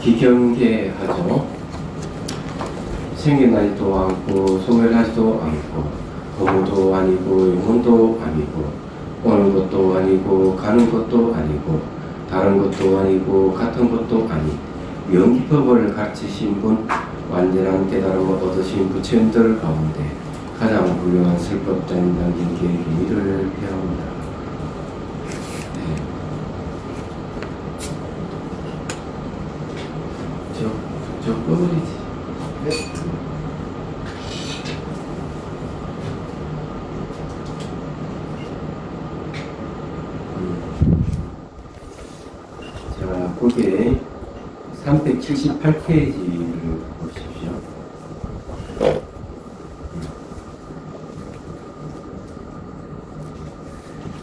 기경계하죠. 생겨나지도 않고 소멸하지도 않고 거무도 아니고 영혼도 아니고 오는 것도 아니고 가는 것도 아니고 다른 것도 아니고 같은 것도 아니 명기법을 가르치신 분, 완전한 깨달음을 얻으신 부처님들 가운데 가장 훌륭한 설법자인 당신께 기미를 표합니다. 네. 저 꺼버리지. 네. 자, 거기에 378페이지를 보십시오.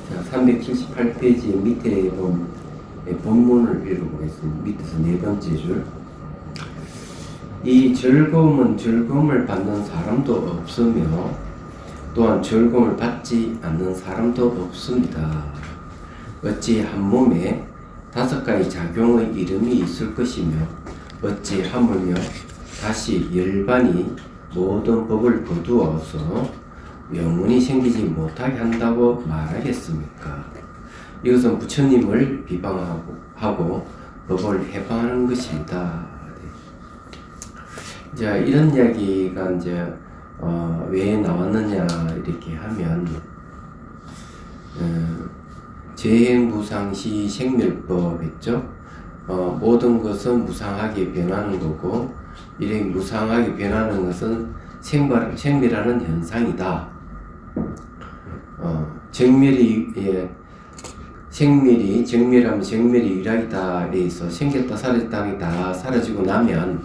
자, 378페이지 밑에 본문을 읽어보겠습니다. 밑에서 네 번째 줄. 이 즐거움은 즐거움을 받는 사람도 없으며 또한 즐거움을 받지 않는 사람도 없습니다. 어찌 한 몸에 5가지 작용의 이름이 있을 것이며 어찌 하물며 다시 열반이 모든 법을 거두어서 영원히 생기지 못하게 한다고 말하겠습니까? 이것은 부처님을 비방하고 법을 해방하는 것입니다. 자, 이런 이야기가 이제 왜 나왔느냐 이렇게 하면 재행무상시 생멸법 했죠. 모든 것은 무상하게 변하는 거고 이렇게 무상하게 변하는 것은 생멸하는 현상이다. 정멸하면 정멸이 유락이다. 그래서 생겼다 사라진 땅이 다 사라지고 나면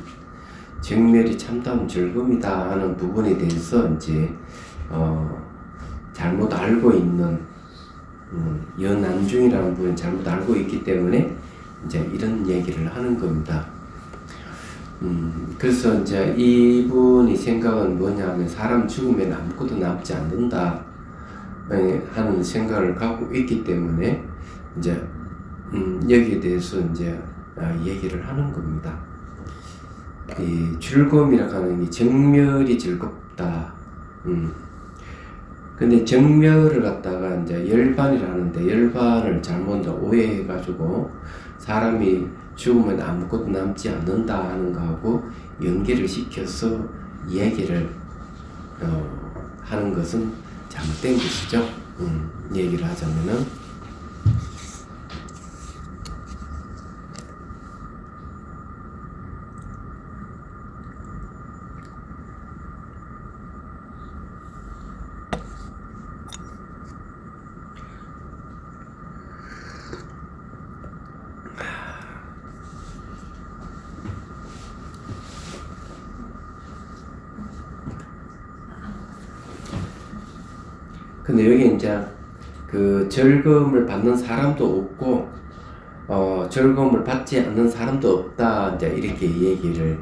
정멸이 참다운 즐거움이다 하는 부분에 대해서 이제 잘못 알고 있는 연안중이라는 분이 잘못 알고 있기 때문에 이제 이런 얘기를 하는 겁니다. 그래서 이제 이분이 생각은 뭐냐면 사람 죽으면 아무것도 남지 않는다 하는 생각을 갖고 있기 때문에 이제 여기에 대해서 이제 얘기를 하는 겁니다. 이 즐거움이라고 하는 게 정멸이 즐겁다. 근데 정멸을 갖다가 이제 열반이라 하는데 열반을 잘못 오해해가지고 사람이 죽으면 아무것도 남지 않는다 하는 거하고 연계를 시켜서 얘기를 하는 것은 잘못된 것이죠. 얘기를 하자면은. 근데 여기 이제 그 즐거움을 받는 사람도 없고 즐거움을 받지 않는 사람도 없다 이제 이렇게 얘기를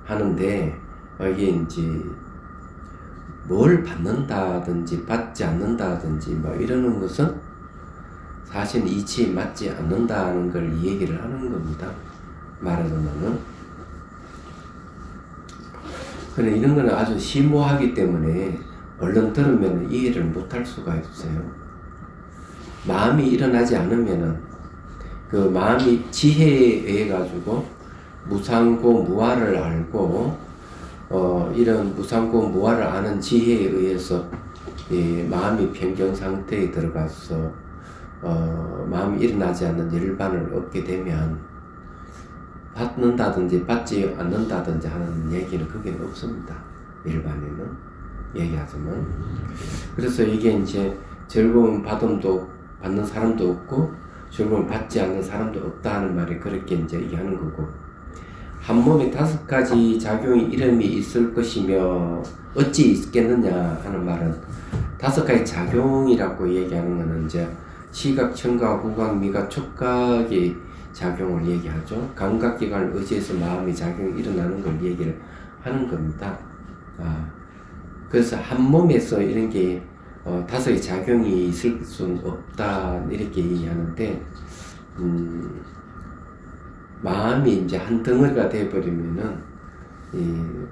하는데 이게 이제 뭘 받는다든지 받지 않는다든지 뭐 이러는 것은 사실 이치에 맞지 않는다는 걸 얘기를 하는 겁니다. 말하자면은. 근데 이런 거는 아주 심오하기 때문에 얼른 들으면 이해를 못할 수가 있어요. 마음이 일어나지 않으면은 그 마음이 지혜에 의해 가지고 무상고 무아를 알고 이런 무상고 무아를 아는 지혜에 의해서 마음이 변경 상태에 들어가서 마음이 일어나지 않는 열반을 얻게 되면 받는다든지 받지 않는다든지 하는 얘기는 그게 없습니다. 일반에는. 얘기하자면. 그래서 이게 이제 즐거움 받는 사람도 없고 즐거움 받지 않는 사람도 없다 하는 말이 그렇게 이제 얘기하는 거고, 한 몸에 5가지 작용의 이름이 있을 것이며 어찌 있겠느냐 하는 말은 5가지 작용이라고 얘기하는 거는 이제 시각, 청각, 후각, 미각, 촉각의 작용을 얘기하죠. 감각기관을 의지해서 마음의 작용이 일어나는 걸 얘기를 하는 겁니다. 그래서 한 몸에서 이런 게 5의 작용이 있을 수는 없다 이렇게 얘기하는데 마음이 이제 한 덩어리가 되어버리면은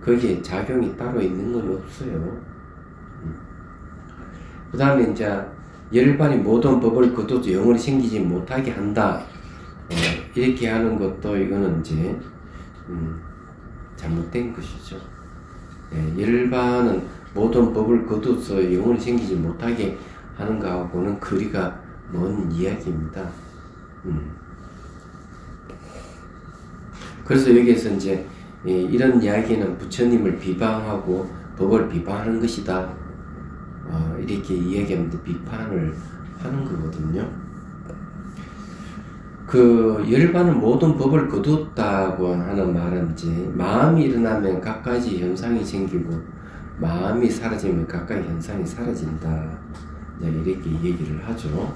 거기에 작용이 따로 있는 건 없어요. 그 다음에 이제 열반이 모든 법을 거둬도 영원히 생기지 못하게 한다. 이렇게 하는 것도 이거는 이제 잘못된 것이죠. 열반은 모든 법을 거둬서 영원히 생기지 못하게 하는 것하고는 거리가 먼 이야기입니다. 그래서 여기에서 이제 이런 이야기는 부처님을 비방하고 법을 비방하는 것이다. 이렇게 이야기하면서 비판을 하는 거거든요. 그 열반은 모든 법을 거두었다고 하는 말은 이제 마음이 일어나면 갖가지 현상이 생기고 마음이 사라지면 각각 현상이 사라진다. 이렇게 얘기를 하죠.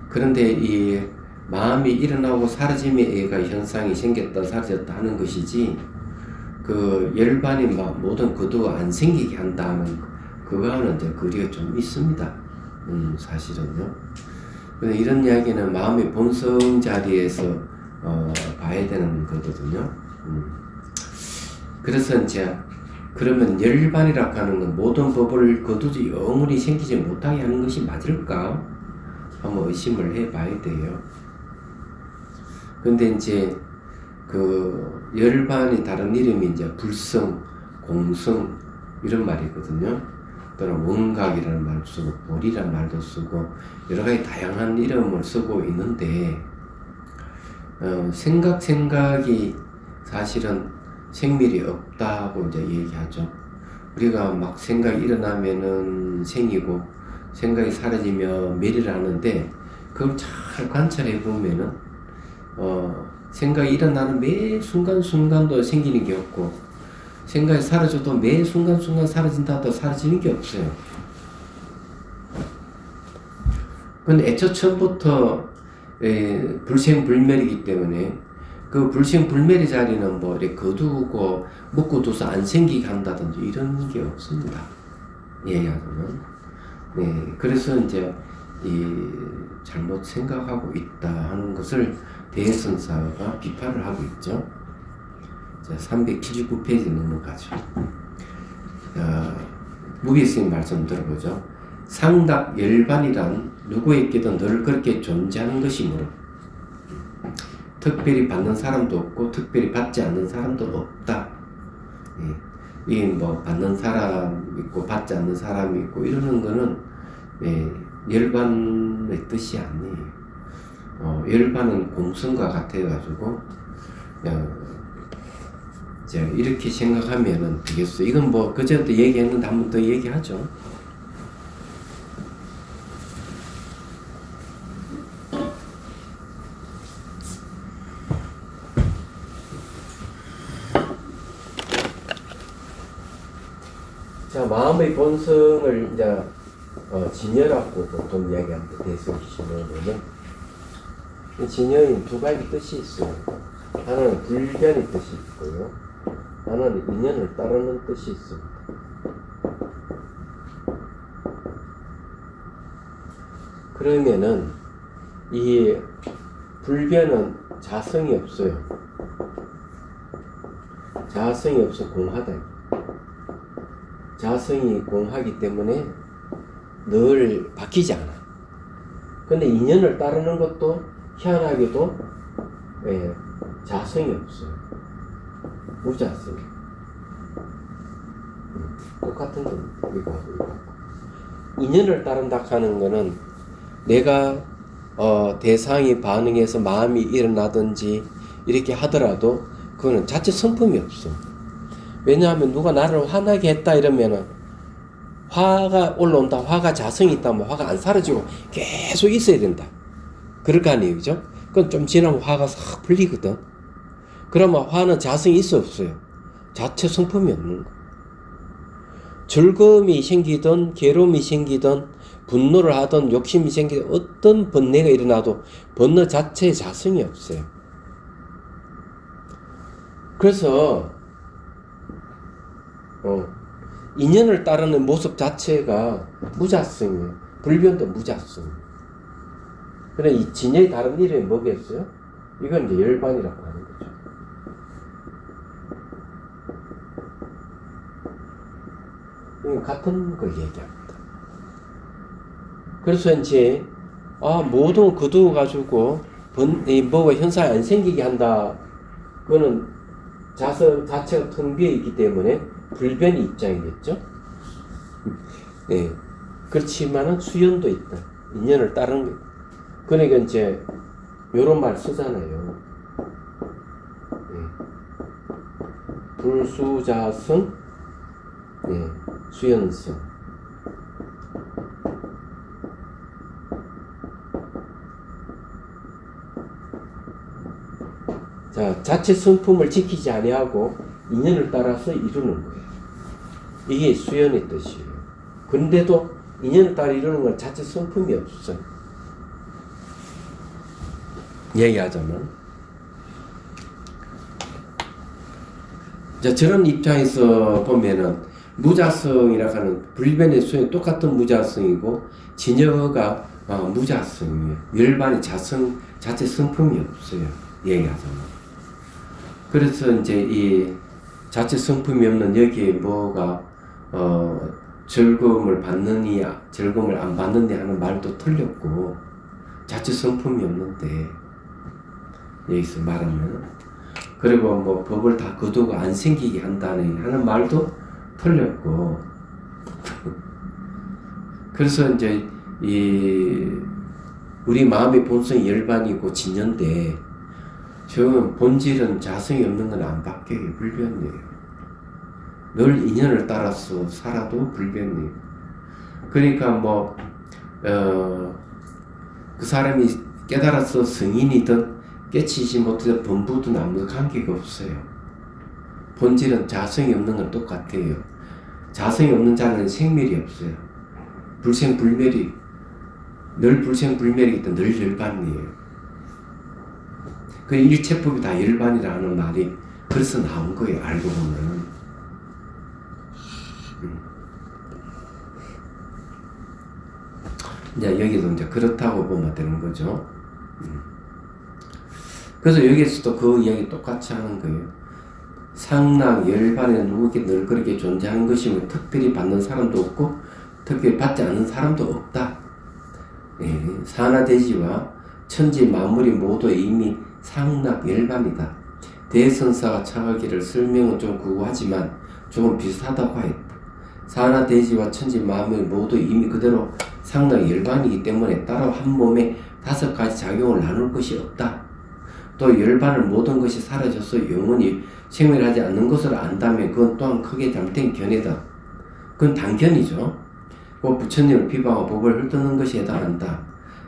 그런데 이 마음이 일어나고 사라짐에 의해가 현상이 생겼다 사라졌다 하는 것이지 그 열반이 모든 거두가 안 생기게 한다는 그거와는 이제 거리가 좀 있습니다. 사실은요. 근데 이런 이야기는 마음의 본성 자리에서 봐야 되는 거거든요. 그래서 이제 그러면 열반이라고 하는 건 모든 법을 거두지 영원히 생기지 못하게 하는 것이 맞을까? 한번 의심을 해봐야 돼요. 근데 이제 그 열반이 다른 이름이 이제 불성, 공성 이런 말이거든요. 또는 원각이라는 말도 쓰고 볼이라는 말도 쓰고 여러 가지 다양한 이름을 쓰고 있는데 생각이 사실은 생멸이 없다고 이제 얘기하죠. 우리가 막 생각이 일어나면은 생이고 생각이 사라지면 멸이를 하는데 그걸 잘 관찰해 보면은 생각이 일어나는 매 순간순간도 생기는 게 없고 생각이 사라져도 매 순간순간 사라진다 하도 사라지는 게 없어요. 근데 애초 처음부터 불생불멸이기 때문에 그 불생불멸의 자리는 뭐 이렇게 거두고 묶어둬서 안 생기게 한다든지 이런 게 없습니다. 이해하면. 그래서 이제 잘못 생각하고 있다 하는 것을 대선사가 비판을 하고 있죠. 자, 379페이지 넘어가죠. 무비스님 말씀 들어보죠. 상답 열반이란 누구에게든 늘 그렇게 존재하는 것이므로 특별히 받는 사람도 없고 특별히 받지 않는 사람도 없다. 이게 뭐 받는 사람 있고 받지 않는 사람이 있고 이러는 거는 열반의 뜻이 아니에요. 열반은 공성과 같아가지고 이제 이렇게 생각하면은 되겠어요. 이건 뭐 그전에도 얘기했는데 한 번 더 얘기하죠. 자, 마음의 본성을 이제 진여라고 보통 이야기합니다. 대승기신론에는 진여인 두 가지 뜻이 있어요. 하나는 불변의 뜻이 있고요. 하나는 인연을 따르는 뜻이 있습니다. 그러면은 이 불변은 자성이 없어요. 자성이 없어 공하다. 자성이 공하기 때문에 늘 바뀌지 않아. 근데 인연을 따르는 것도 희한하게도 자성이 없어요. 무자성. 똑같은 겁니다. 이거. 인연을 따른다 하는 거는 내가 대상이 반응해서 마음이 일어나든지 이렇게 하더라도 그거는 자체 성품이 없어. 왜냐하면 누가 나를 화나게 했다 이러면은 화가 올라온다. 화가 자성이 있다면 화가 안 사라지고 계속 있어야 된다. 그럴 거 아니에요. 그죠? 그건 좀 지나면 화가 싹 풀리거든. 그러면 화는 자성이 있어 없어요? 자체 성품이 없는 거. 즐거움이 생기든 괴로움이 생기든 분노를 하든 욕심이 생기든 어떤 번뇌가 일어나도 번뇌 자체에 자성이 없어요. 그래서 인연을 따르는 모습 자체가 무자성이에요. 불변도 무자성. 그래 이 진여의 다른 이름이 뭐겠어요? 이건 이제 열반이라고 하는 거죠. 이건 같은 걸 얘기합니다. 그래서 이제 모든 거두어 가지고 뭐가 현상이 안 생기게 한다. 그거는 자체가 텅 비어 있기 때문에 불변의 입장이겠죠. 네. 그렇지만은 수연도 있다. 인연을 따르는 거. 그러니까 이제 요런 말 쓰잖아요. 네. 불수자성, 네. 수연성. 자, 자체 성품을 지키지 아니하고 인연을 따라서 이루는 거예요. 이게 수연의 뜻이에요. 근데도 인연을 따라 이루는 건 자체 성품이 없어요. 얘기하자면 자, 저런 입장에서 보면은 무자성이라고 하는 불변의 수연이 똑같은 무자성이고 진여가 무자성이에요. 열반의 자체 성품이 없어요. 얘기하자면. 그래서 이제 이 자체 성품이 없는 여기에 뭐가 즐거움을 받느냐 즐거움을 안 받느냐 하는 말도 틀렸고 자체 성품이 없는데 여기서 말하면 그리고 뭐 법을 다 거두고 안 생기게 한다는 하는 말도 틀렸고 그래서 이제 우리 마음의 본성이 열반이고 진연데 지금 본질은 자성이 없는 건 안 바뀌어요. 불변이에요. 늘 인연을 따라서 살아도 불변이에요. 그러니까 그 사람이 깨달아서 성인이든 깨치지 못해서 범부든 아무 관계가 없어요. 본질은 자성이 없는 건 똑같아요. 자성이 없는 자는 생멸이 없어요. 불생불멸이 늘 불생불멸이기 때문에 늘 열반이에요. 그 일체법이 다 열반이라는 말이 그래서 나온 거예요. 알고 보면. 이제 여기도 이제 그렇다고 보면 되는 거죠. 그래서 여기에서도 그 이야기 똑같이 하는 거예요. 상락 열반에 누구게 늘 그렇게 존재하는 것이면 특별히 받는 사람도 없고 특별히 받지 않는 사람도 없다. 예, 산하대지와 천지 만물이 모두 이미 상락 열반이다. 대선사가 청하기를 설명은 좀 구구하지만 조금 비슷하다고 하였다. 산하대지와 천지 만물이 모두 이미 그대로 상락 열반이기 때문에 따로 한 몸에 5가지 작용을 나눌 것이 없다. 또 열반을 모든 것이 사라져서 영원히 생멸하지 않는 것을 안다면 그건 또한 크게 잘못된 견해다. 그건 단견이죠. 그 부처님을 비방하고 법을 훑어놓는 것이 해당한다.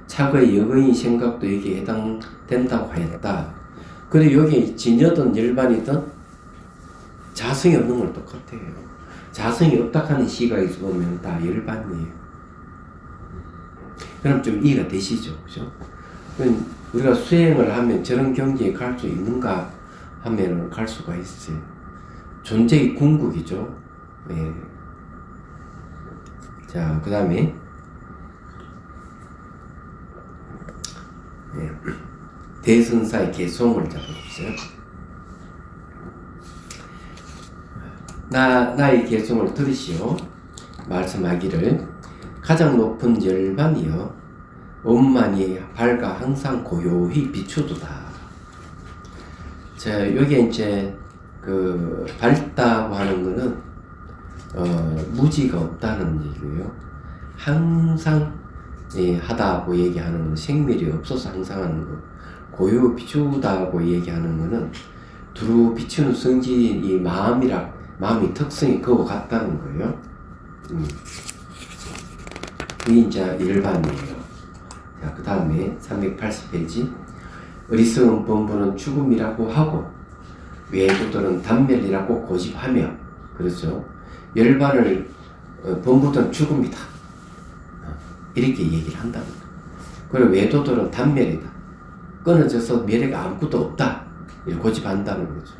차거의 여거인 생각도 여기에 해당된다고 하였다. 그리고 여기 진여든 열반이든 자성이 없는 건 똑같아요. 자성이 없다 하는 시각에서 보면 다 열반이에요. 그럼 좀 이해가 되시죠? 그죠? 우리가 수행을 하면 저런 경지에 갈 수 있는가 하면은 갈 수가 있어요. 존재의 궁극이죠. 예. 자, 그 다음에 대선사의 개성을 잡아보세요. 나의 개성을 들으시오. 말씀하기를 가장 높은 열반이여 원만이 밝아 항상 고요히 비추도다. 자, 여기에 이제 그 밝다고 하는 거는 무지가 없다는 얘기고요. 항상 하다고 얘기하는 건 생멸이 없어서 항상 하는 거. 고요 비추다고 얘기하는 거는 두루 비추는 성질이 마음의 특성이 그거 같다는 거예요. 이게 이제 일반이에요. 자, 그 다음에 380페이지. 어리석은 범부는 죽음이라고 하고 외도들은 단멸이라고 고집하며, 그렇죠. 열반을 범부들은 죽음이다. 이렇게 얘기를 한다는 거예요. 그리고 외도들은 단멸이다. 끊어져서 미래가 아무것도 없다. 이렇게 고집한다는 거죠.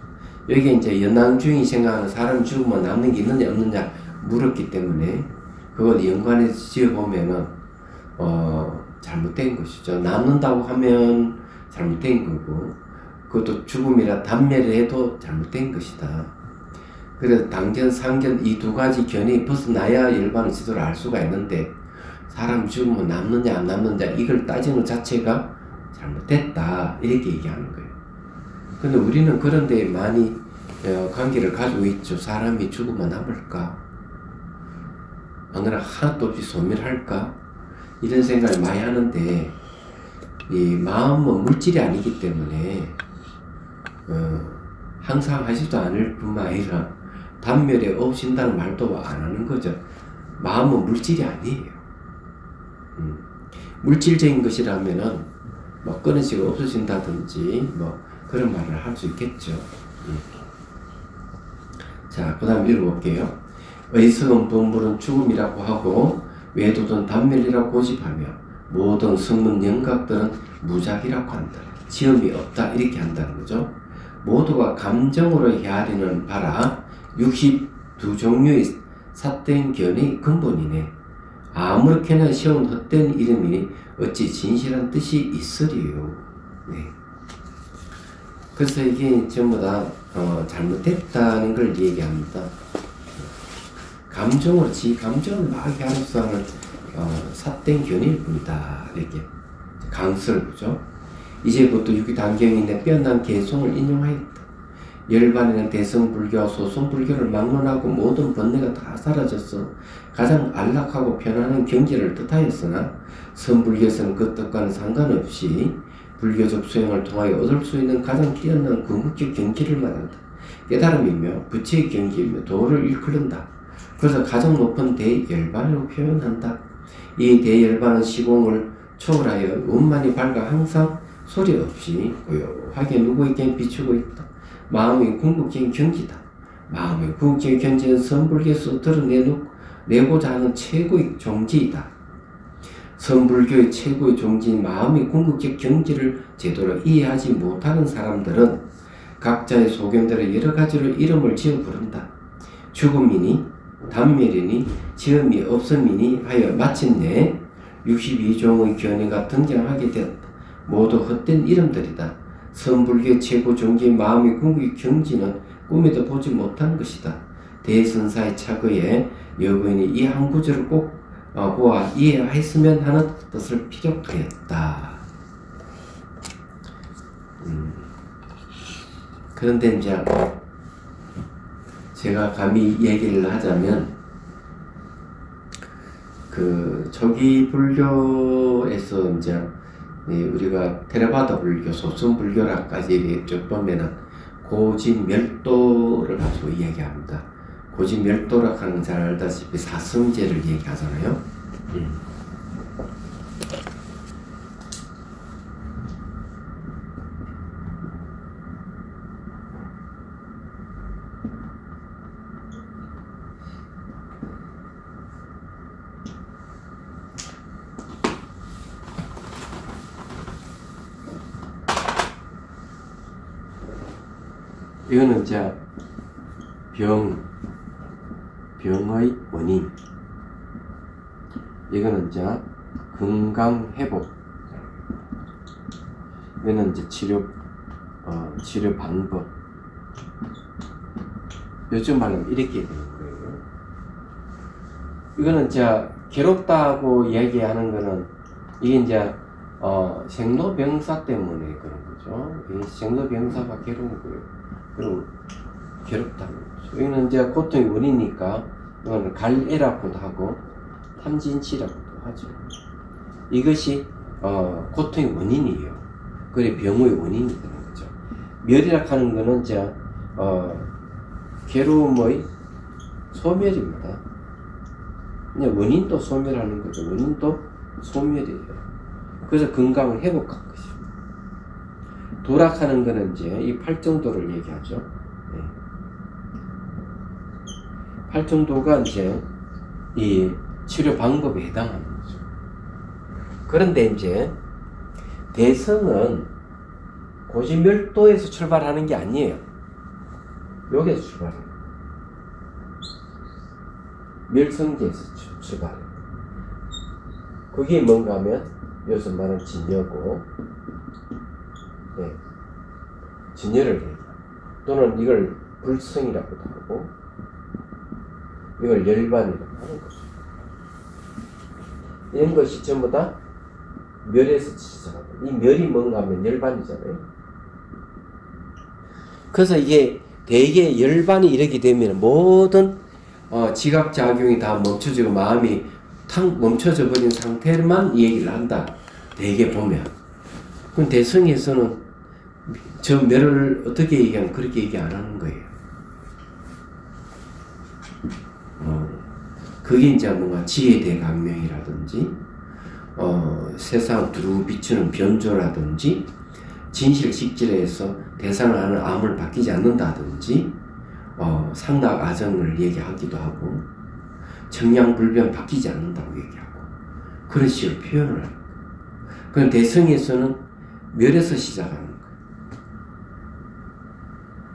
여기 이제 연왕주인이 생각하는 사람 죽으면 남는 게 있느냐 없느냐 물었기 때문에 그걸 연관해서 지어보면은 잘못된 것이죠. 남는다고 하면 잘못된 거고, 그것도 죽음이라 단멸해도 잘못된 것이다. 그래서 당견, 상견 이 두 가지 견이 벗어나야 열반의 지도를 알 수가 있는데, 사람 죽으면 남느냐 안 남느냐 이걸 따지는 자체가 잘못됐다 이렇게 얘기하는 거예요. 근데 우리는 그런 데 많이 관계를 가지고 있죠. 사람이 죽으면 남을까? 안 그러나 하나도 없이 소멸할까? 이런 생각을 많이 하는데, 이 마음은 물질이 아니기 때문에 항상 하지도 않을 뿐만 아니라 단멸에 없신다는 말도 안 하는 거죠. 마음은 물질이 아니에요. 물질적인 것이라면은 뭐 끊어지고 없어진다든지 뭐 그런 말을 할 수 있겠죠. 자, 그 다음 읽어볼게요. 의석은 범불은 죽음이라고 하고 외도든 단멸이라고 고집하며 모든 성문 영각들은 무작이라고 한다. 지음이 없다 이렇게 한다는 거죠. 모두가 감정으로 헤아리는 바라 62종류의 삿된 견의 근본이네. 아무렇게나 세운 헛된 이름이니 어찌 진실한 뜻이 있으리요. 네. 그래서 이게 전부 다 잘못됐다는 걸 얘기합니다. 감정으로 지 감정을 막 헤아려서 하는 삿된 견일 뿐이다 이렇게 강설을 보죠. 이제부터 유기단경인의 빼어난 개성을 인용하였다. 열반에는 대성불교와 소성불교를 막론하고 모든 번뇌가 다 사라져서 가장 안락하고 편안한 경지를 뜻하였으나 선불교에서는 그 뜻과는 상관없이 불교적 수행을 통하여 얻을 수 있는 가장 뛰어난 궁극적 경지를 말한다. 깨달음이며 부처의 경지이며 도를 일컬는다. 그래서 가장 높은 대열반으로 표현한다. 이 대열반은 시공을 초월하여 운만이 밝아 항상 소리 없이 고요하게 누구에게 비추고 있다. 마음의 궁극적인 경지다. 마음의 궁극적인 경지는 선불교에서 드러내고자 하는 최고의 종지이다. 선불교의 최고의 종지인 마음의 궁극적 경지를 제대로 이해하지 못하는 사람들은 각자의 소견대로 여러 가지로 이름을 지어 부른다. 죽음이니 단멸이니 지음이 없음이니 하여 마침내 62종의 견해가 등장하게 되었다. 모두 헛된 이름들이다. 선불교의 최고 종지인 마음의 궁극의 경지는 꿈에도 보지 못한 것이다. 대선사의 차거에 여부인이 이 한 구절을 꼭 보아 이해했으면 하는 뜻을 피력하였다. 그런데 이제 제가 감히 얘기를 하자면 그 초기 불교에서 이제 우리가 테라바다 불교, 소승 불교라까지 이렇게 보면은 고지멸도를 가지고 이야기합니다. 고지멸도라 하는 잘 알다시피 사성제를 얘기하잖아요. 이거는 이제 병의 원인, 이거는 이제 건강 회복, 이거는 이제 치료 방법. 요즘 말하면 이렇게 되는 거예요. 이거는 이제 괴롭다고 얘기하는 거는 이게 이제 생로병사 때문에 그런 거죠. 이 생로병사가 괴로운 거예요. 그럼 괴롭다는 거죠. 이거는 이제 고통의 원인이니까 이거는 갈애라고도 하고 탐진치라고도 하죠. 이것이 고통의 원인이에요. 그래 병의 원인이 되는 거죠. 멸이라 하는 거는 이제 괴로움의 소멸입니다. 그냥 원인도 소멸하는 거죠. 원인도 소멸이에요. 그래서 건강을 회복한 것이죠. 도락하는 거는 이제 이 팔정도를 얘기하죠. 네. 팔정도가 이제 이 치료 방법에 해당하는 거죠. 그런데 이제 대성은 고지멸도에서 출발하는 게 아니에요. 여기에서 출발해요. 멸성제에서 출발해요. 그게 뭔가 하면 여기서 말하는 진여고, 네. 진열을 얘기합니다. 또는 이걸 불성이라고도 하고 이걸 열반이라고 하는 것입니다. 이런 것이 전부 다 멸에서 시작합니다. 이 멸이 뭔가 하면 열반이잖아요. 그래서 이게 대개 열반이 이렇게 되면 모든 지각작용이 다 멈춰지고 마음이 탁 멈춰져 버린 상태만 이 얘기를 한다. 대개 보면. 그럼 대성에서는 저 멸을 어떻게 얘기하면 그렇게 얘기 안 하는 거예요. 그게 이제 뭔가 지혜대 강명이라든지, 세상 두루 비추는 변조라든지, 진실식질에서 대상을 하는 암을 바뀌지 않는다든지, 상락아정을 얘기하기도 하고, 정량불변 바뀌지 않는다고 얘기하고, 그런 식으로 표현을 합니다. 그럼 대성에서는 멸에서 시작하는 거예요.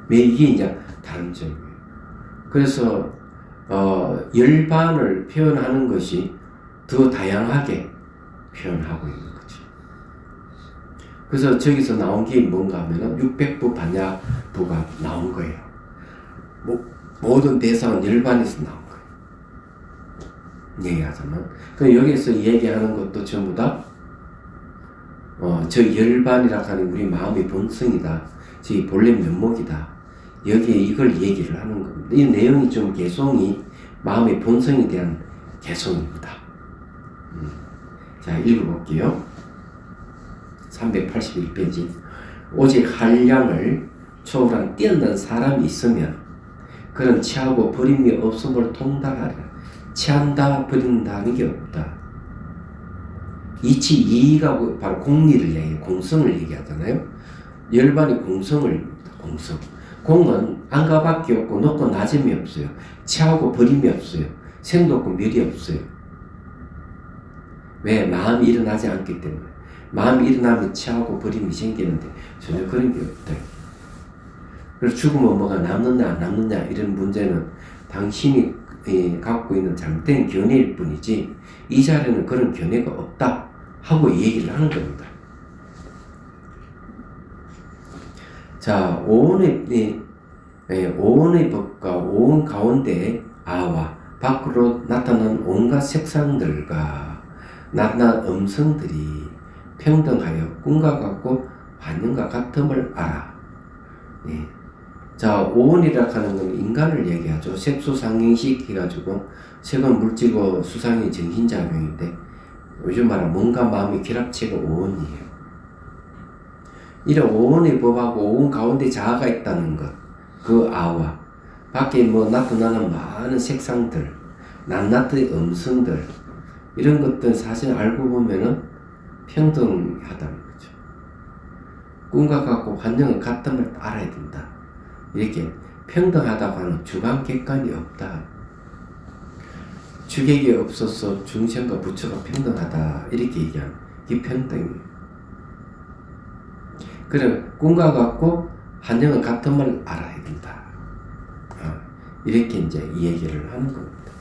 왜 이게 이제 다른 점이에요. 그래서 열반을 표현하는 것이 더 다양하게 표현하고 있는 거죠. 그래서 저기서 나온 게 뭔가 하면은 600부 반야부가 나온 거예요. 모든 대상은 열반에서 나온 거예요. 얘기하자면. 그럼 여기서 얘기하는 것도 전부 다 저 열반이라 하는 우리 마음의 본성이다. 저희 본래 면목이다. 여기에 이걸 얘기를 하는 겁니다. 이 내용이 좀 개성이 마음의 본성에 대한 개성입니다. 자, 읽어볼게요. 381페이지. 오직 한량을 초월한 뛰어난 사람이 있으면 그는 취하고 버림이 없음을 통달하리라. 취한다 버린다는 게 없다. 이치 이의가 바로 공리를 얘기해요. 공성을 얘기하잖아요. 열반이 공성을 공성. 공은 안가밖에 없고 높고 낮음이 없어요. 취하고 버림이 없어요. 생도 없고 멸이 없어요. 왜? 마음이 일어나지 않기 때문에. 마음이 일어나면 취하고 버림이 생기는데 전혀 그런 게 없다. 그래서 죽으면 뭐가 남느냐 안 남느냐 이런 문제는 당신이 갖고 있는 잘못된 견해일 뿐이지 이 자리에는 그런 견해가 없다 하고 얘기를 하는 겁니다. 자, 오온의 법과 오온 가운데 아와 밖으로 나타난 온갖 색상들과 나타난 음성들이 평등하여 꿈과 같고 환영과 같음을 알아. 네. 자, 오온이라 하는 건 인간을 얘기하죠. 색소상행식 해가지고 색은 물질고 수상이 정신작용인데 요즘 말하면 몸과 마음의 결합체가 오온이에요. 이런 오온의 법하고 오온 가운데 자아가 있다는 것, 그 아와 밖에 나타나는 많은 색상들, 낱낱의 음성들 이런 것들 사실 알고 보면은 평등하다는 거죠. 꿈과 같고 환경은 같음을 알아야 된다. 이렇게 평등하다고 하는 주관 객관이 없다. 주객이 없어서 중생과 부처가 평등하다 이렇게 얘기하는 이 평등이에요. 그래 꿈과 같고 환경은 같음을 알아야 된다. 이렇게 이제 이 얘기를 하는 겁니다.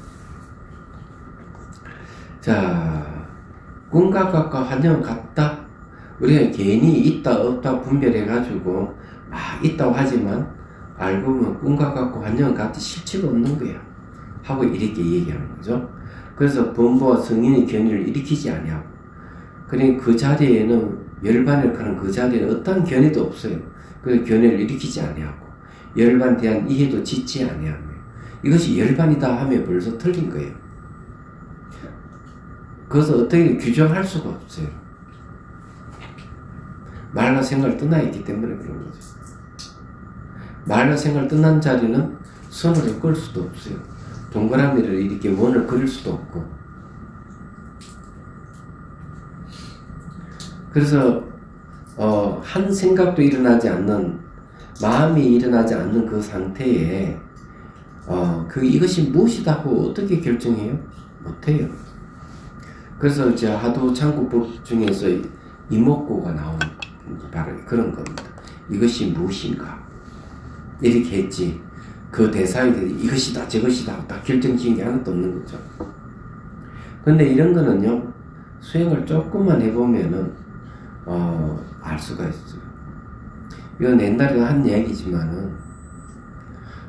자, 꿈과 같고 환경은 같다. 우리가 괜히 있다 없다 분별해가지고 있다고 하지만 알고 보면 꿈과 같고 환경은 같이 실체가 없는 거야. 하고 이렇게 얘기하는 거죠. 그래서 범부와 성인의 견해를 일으키지 아니하고 그러니까 그 자리에는 열반을 하는 그 자리에는 어떤 견해도 없어요. 그 견해를 일으키지 아니하고 열반에 대한 이해도 짓지 아니하며 이것이 열반이다 하면 벌써 틀린 거예요. 그것을 어떻게 규정할 수가 없어요. 말과 생각을 떠나 있기 때문에 그런 거죠. 말과 생각을 떠난 자리는 선을 끌 수도 없어요. 동그라미를 이렇게 원을 그릴 수도 없고. 그래서 한 생각도 일어나지 않는 마음이 일어나지 않는 그 상태에 이것이 무엇이다고 어떻게 결정해요? 못해요. 그래서 이제 하도 창구법 중에서 이목구가 나온 바로 그런 겁니다. 이것이 무엇인가? 이렇게 했지. 그 대상이 이것이다 저것이다 딱 결정지은 게 하나도 없는 거죠. 근데 이런 거는요 수행을 조금만 해보면은 알 수가 있어요. 이건 옛날에 한 얘기지만은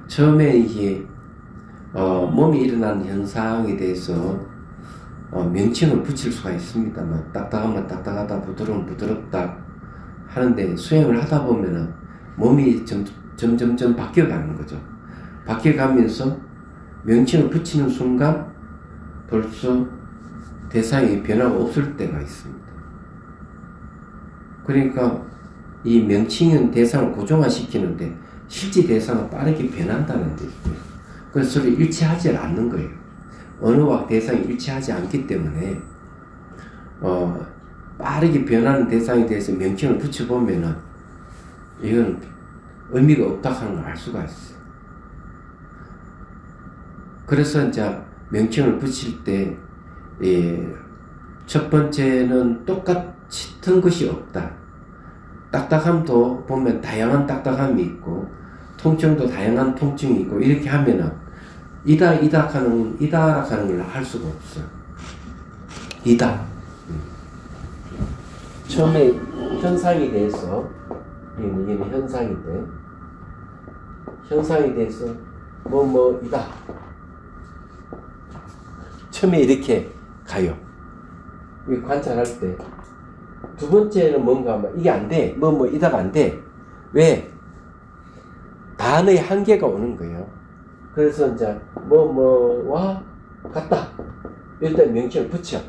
처음에 이게 몸이 일어나는 현상에 대해서 명칭을 붙일 수가 있습니다. 뭐 딱딱하면 딱딱하다, 부드러우면 부드럽다 하는데 수행을 하다 보면은 몸이 점점 바뀌어가는 거죠. 바뀌어가면서 명칭을 붙이는 순간 벌써 대상의 변화가 없을 때가 있습니다. 그러니까 이 명칭은 대상을 고정화시키는데 실제 대상은 빠르게 변한다는 뜻이에요. 그래서 서로 일치하지 않는 거예요. 언어와 대상이 일치하지 않기 때문에 빠르게 변하는 대상에 대해서 명칭을 붙여보면은 이건 의미가 없다 하는 걸 알 수가 있어요. 그래서 이제 명칭을 붙일 때 첫 번째는 똑같은 것이 없다. 딱딱함도 보면 다양한 딱딱함이 있고 통증도 다양한 통증이 있고 이렇게 하면은 이다라고 하는 걸 할 수가 없어요. 이다. 처음에 현상에 대해서 이게 현상인데 현상에 대해서 이다. 처음에 이렇게 가요. 관찰할 때 두 번째는 뭔가 이게 안 돼. 이다가 안 돼. 왜? 단어의 한계가 오는 거예요. 그래서 이제 와 같다. 일단 명칭을 붙여.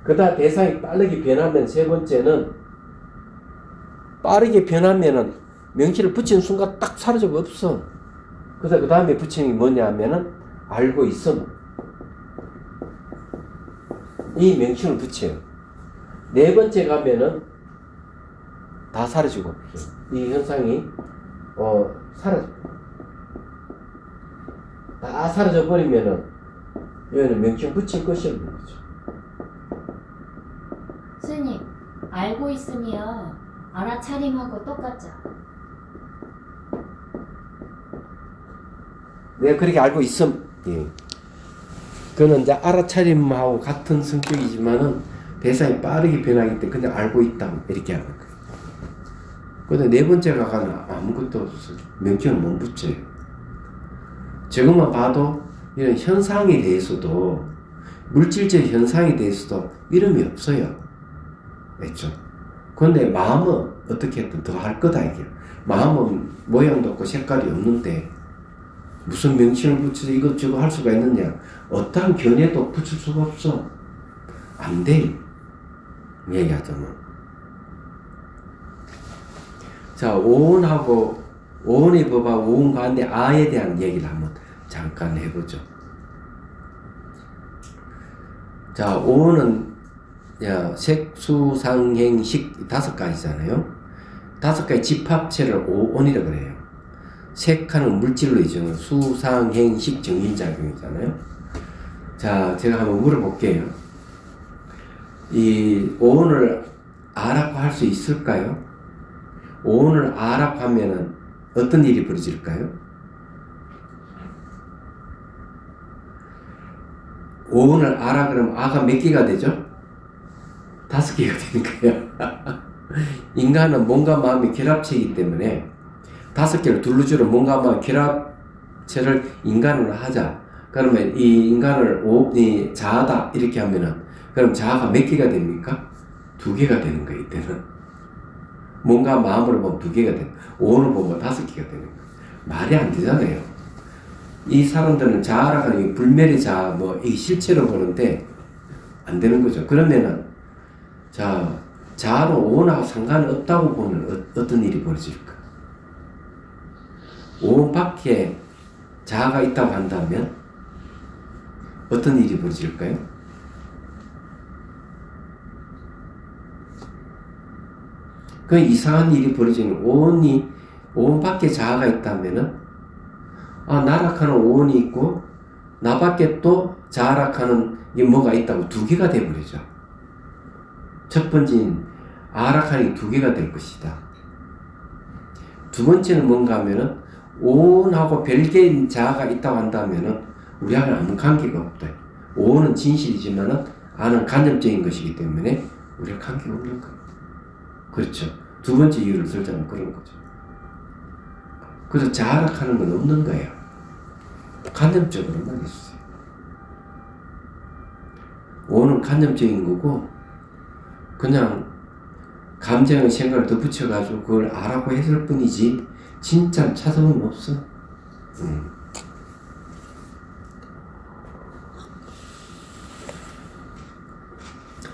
그다음 대상이 빠르게 변하면 세 번째는 빠르게 변하면은 명칭을 붙이는 순간 딱 사라져 없어. 그래서 그 다음에 붙이는 게 뭐냐 하면은 알고 있음. 이 명칭을 붙여요. 네 번째 가면은 다 사라지고 없어요. 이 현상이 사라져. 다 사라져 버리면은 여기는 명칭 붙일 것이 없는 거죠. 스님, 알고 있으면 알아차림하고 똑같죠? 내가 그렇게 알고 있음. 예. 그거는 이제 알아차림하고 같은 성격이지만은 대상이 빠르게 변하기 때문에 그냥 알고 있다. 이렇게 하는 거예요. 근데 네 번째가 가면 아무것도 없어요. 명칭을 못 붙여요. 저것만 봐도 이런 현상에 대해서도 물질적 현상에 대해서도 이름이 없어요. 맞죠? 그런데 마음은 어떻게 했든 더 할 거다 이게. 마음은 모양도 없고 색깔이 없는데 무슨 명칭을 붙여서 이것저것 할 수가 있느냐? 어떠한 견해도 붙일 수가 없어. 안 돼. 얘기하자면. 자, 오온하고 오온의 법하고 오온 가운데 아에 대한 얘기를 한번 잠깐 해보죠. 자, 오온은 색수상행식 5가지잖아요. 5가지 집합체를 오온이라고 그래요. 색하는 물질로 이정은 수상행식 정신작용이잖아요. 자, 제가 한번 물어볼게요. 이 오온을 아라고 할 수 있을까요? 오온을 아라고 하면은 어떤 일이 벌어질까요? 오온을 아라 그러면 아가 몇 개가 되죠? 5개가 되는 거예요. 인간은 몸과 마음이 결합체이기 때문에 5개를 둘러주는 몸과 마음 결합체를 인간으로 하자. 그러면 이 인간을 자아다 이렇게 하면은 그럼 자아가 몇 개가 됩니까? 2개가 되는 거예요. 이때는 몸과 마음으로 보면 2개가 되는, 오온을 보면 5개가 되는 거예요. 말이 안 되잖아요. 이 사람들은 자아라고 하는 불멸의 자아 이 실체로 보는데 안 되는 거죠. 그러면은 자아로 오온하고 상관없다고 보면 어떤 일이 벌어질까? 오온 밖에 자아가 있다고 한다면 어떤 일이 벌어질까요? 그 이상한 일이 벌어지는 오온 밖에 자아가 있다면은 나락하는 오온이 있고 나 밖에 또 자아락하는 게 뭐가 있다고 2개가 돼버리죠. 첫 번째는 아락하는 게 2개가 될 것이다. 두 번째는 뭔가 하면은 오온하고 별개인 자아가 있다고 한다면은 우리하고는 아무 관계가 없다. 오온은 진실이지만은 아는 간접적인 것이기 때문에 우리가 관계가 없는 거예요. 그렇죠. 두 번째 이유를 들자면 그런 거죠. 그래서 자락하는 건 없는 거예요. 간접적으로만 있어요. 오는 간접적인 거고, 그냥 감정의 생각을 덧붙여가지고 그걸 알아고 했을 뿐이지, 진짜 찾아보면 없어.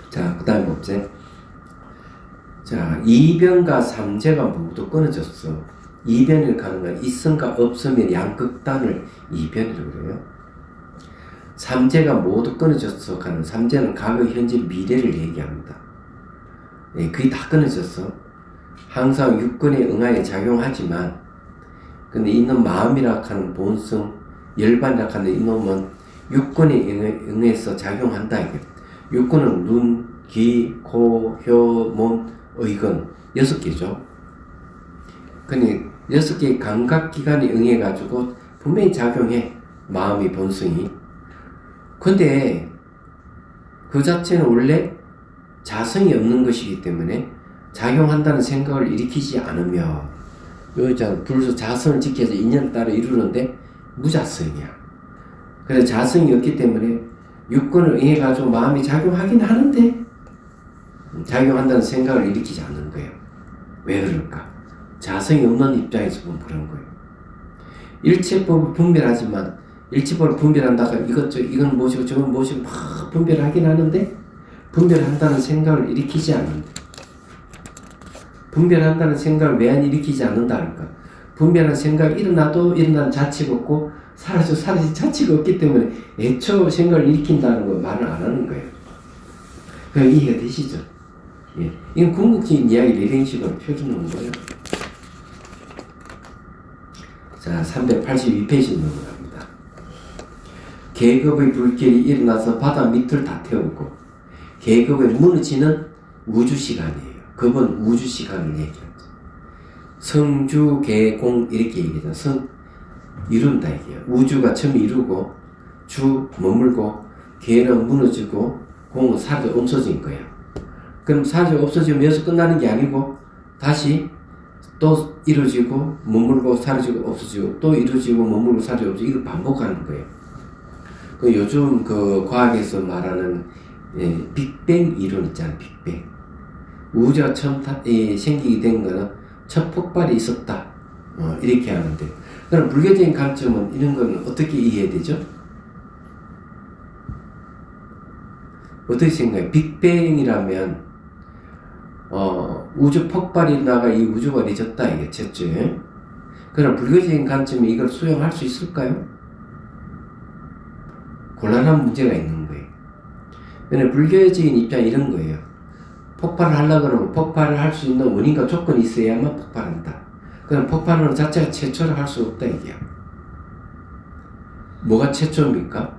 자, 그 다음에 뭐지? 자, 이변과 삼재가 모두 끊어졌어. 이변을 가는 건 있음과 없음의 양극단을 이변이라고 그래요. 삼재가 모두 끊어졌어. 가는 삼재는 과거, 현재, 미래를 얘기합니다. 예, 그게 다 끊어졌어. 항상 육근에 응하에 작용하지만, 근데 이놈 마음이라 하는 본성, 열반이라 하는 이놈은 육근에 응해서 작용한다. 이게. 육근은 눈, 귀, 코, 혀, 몸, 의근 6개죠. 근데 6개의 감각기관에 응해가지고 분명히 작용해. 마음이 본성이. 근데 그 자체는 원래 자성이 없는 것이기 때문에 작용한다는 생각을 일으키지 않으며, 여기서 불소 자성을 지켜서 인연을 따라 이루는데 무자성이야. 그래서 자성이 없기 때문에 육근을 응해가지고 마음이 작용하긴 하는데 작용한다는 생각을 일으키지 않는 거예요. 왜 그럴까? 자성이 없는 입장에서 보면 그런 거예요. 일체법을 분별하지만, 일체법을 분별한다고 이건 무엇이고 저건 무엇이고 막 분별하긴 하는데 분별한다는 생각을 일으키지 않는다. 분별한다는 생각을 왜 안 일으키지 않는다 할까? 분별하는 생각이 일어나도 일어나는 자체가 없고 사라진 자체가 없기 때문에 애초 생각을 일으킨다는 거 말을 안 하는 거예요. 그럼 이해가 되시죠? 예. 이건 궁극적인 이야기를 이런 식으로 펴주는 거예요. 자, 382페이지 넘어갑니다. 계급의 불길이 일어나서 바다 밑을 다 태우고 계급의 무너지는 우주시간이에요. 급은 우주시간을 얘기하죠. 성주, 계공 이렇게 얘기하죠. 성, 이룬다 이게요. 우주가 처음 이루고 주, 머물고 계는 무너지고 공은 사라져 없어진 거예요. 그럼 사라져 없어지면 여기서 끝나는 게 아니고 다시 또 이루어지고 머물고 사라지고 없어지고 또 이루어지고 머물고 사라지고 없어지고 이걸 반복하는 거예요. 그 요즘 그 과학에서 말하는 빅뱅 이론 있잖아요. 빅뱅. 우주가 처음 생기게 된 거는 첫 폭발이 있었다. 이렇게 하는데, 그럼 불교적인 관점은 이런 건 어떻게 이해해야 되죠? 어떻게 생각해요? 빅뱅이라면 우주 폭발이 일어나가 이 우주가 늦었다 이게 첫째. 그럼 불교적인 관점이 이걸 수용할 수 있을까요? 곤란한 문제가 있는 거예요. 왜냐면 불교적인 입장이 이런 거예요. 폭발을 하려고 그러면 폭발을 할 수 있는 원인과 조건이 있어야만 폭발한다. 그럼 폭발하는 자체가 최초를 할 수 없다 이게요. 뭐가 최초입니까?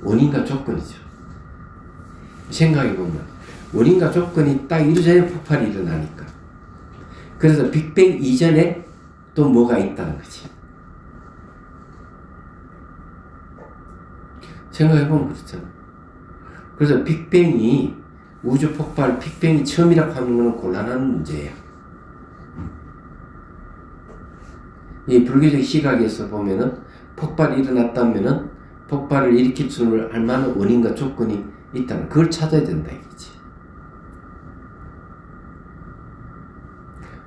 원인과 조건이죠. 생각해보면 원인과 조건이 딱 이루어져야 폭발이 일어나니까. 그래서 빅뱅 이전에 또 뭐가 있다는 거지. 생각해보면 그렇잖아. 그래서 빅뱅이 우주 폭발, 빅뱅이 처음이라고 하는 것은 곤란한 문제예요. 이 불교적 시각에서 보면은 폭발이 일어났다면은 폭발을 일으킬 수 있는 할 만한 원인과 조건이 있다면 그걸 찾아야 된다 이거지.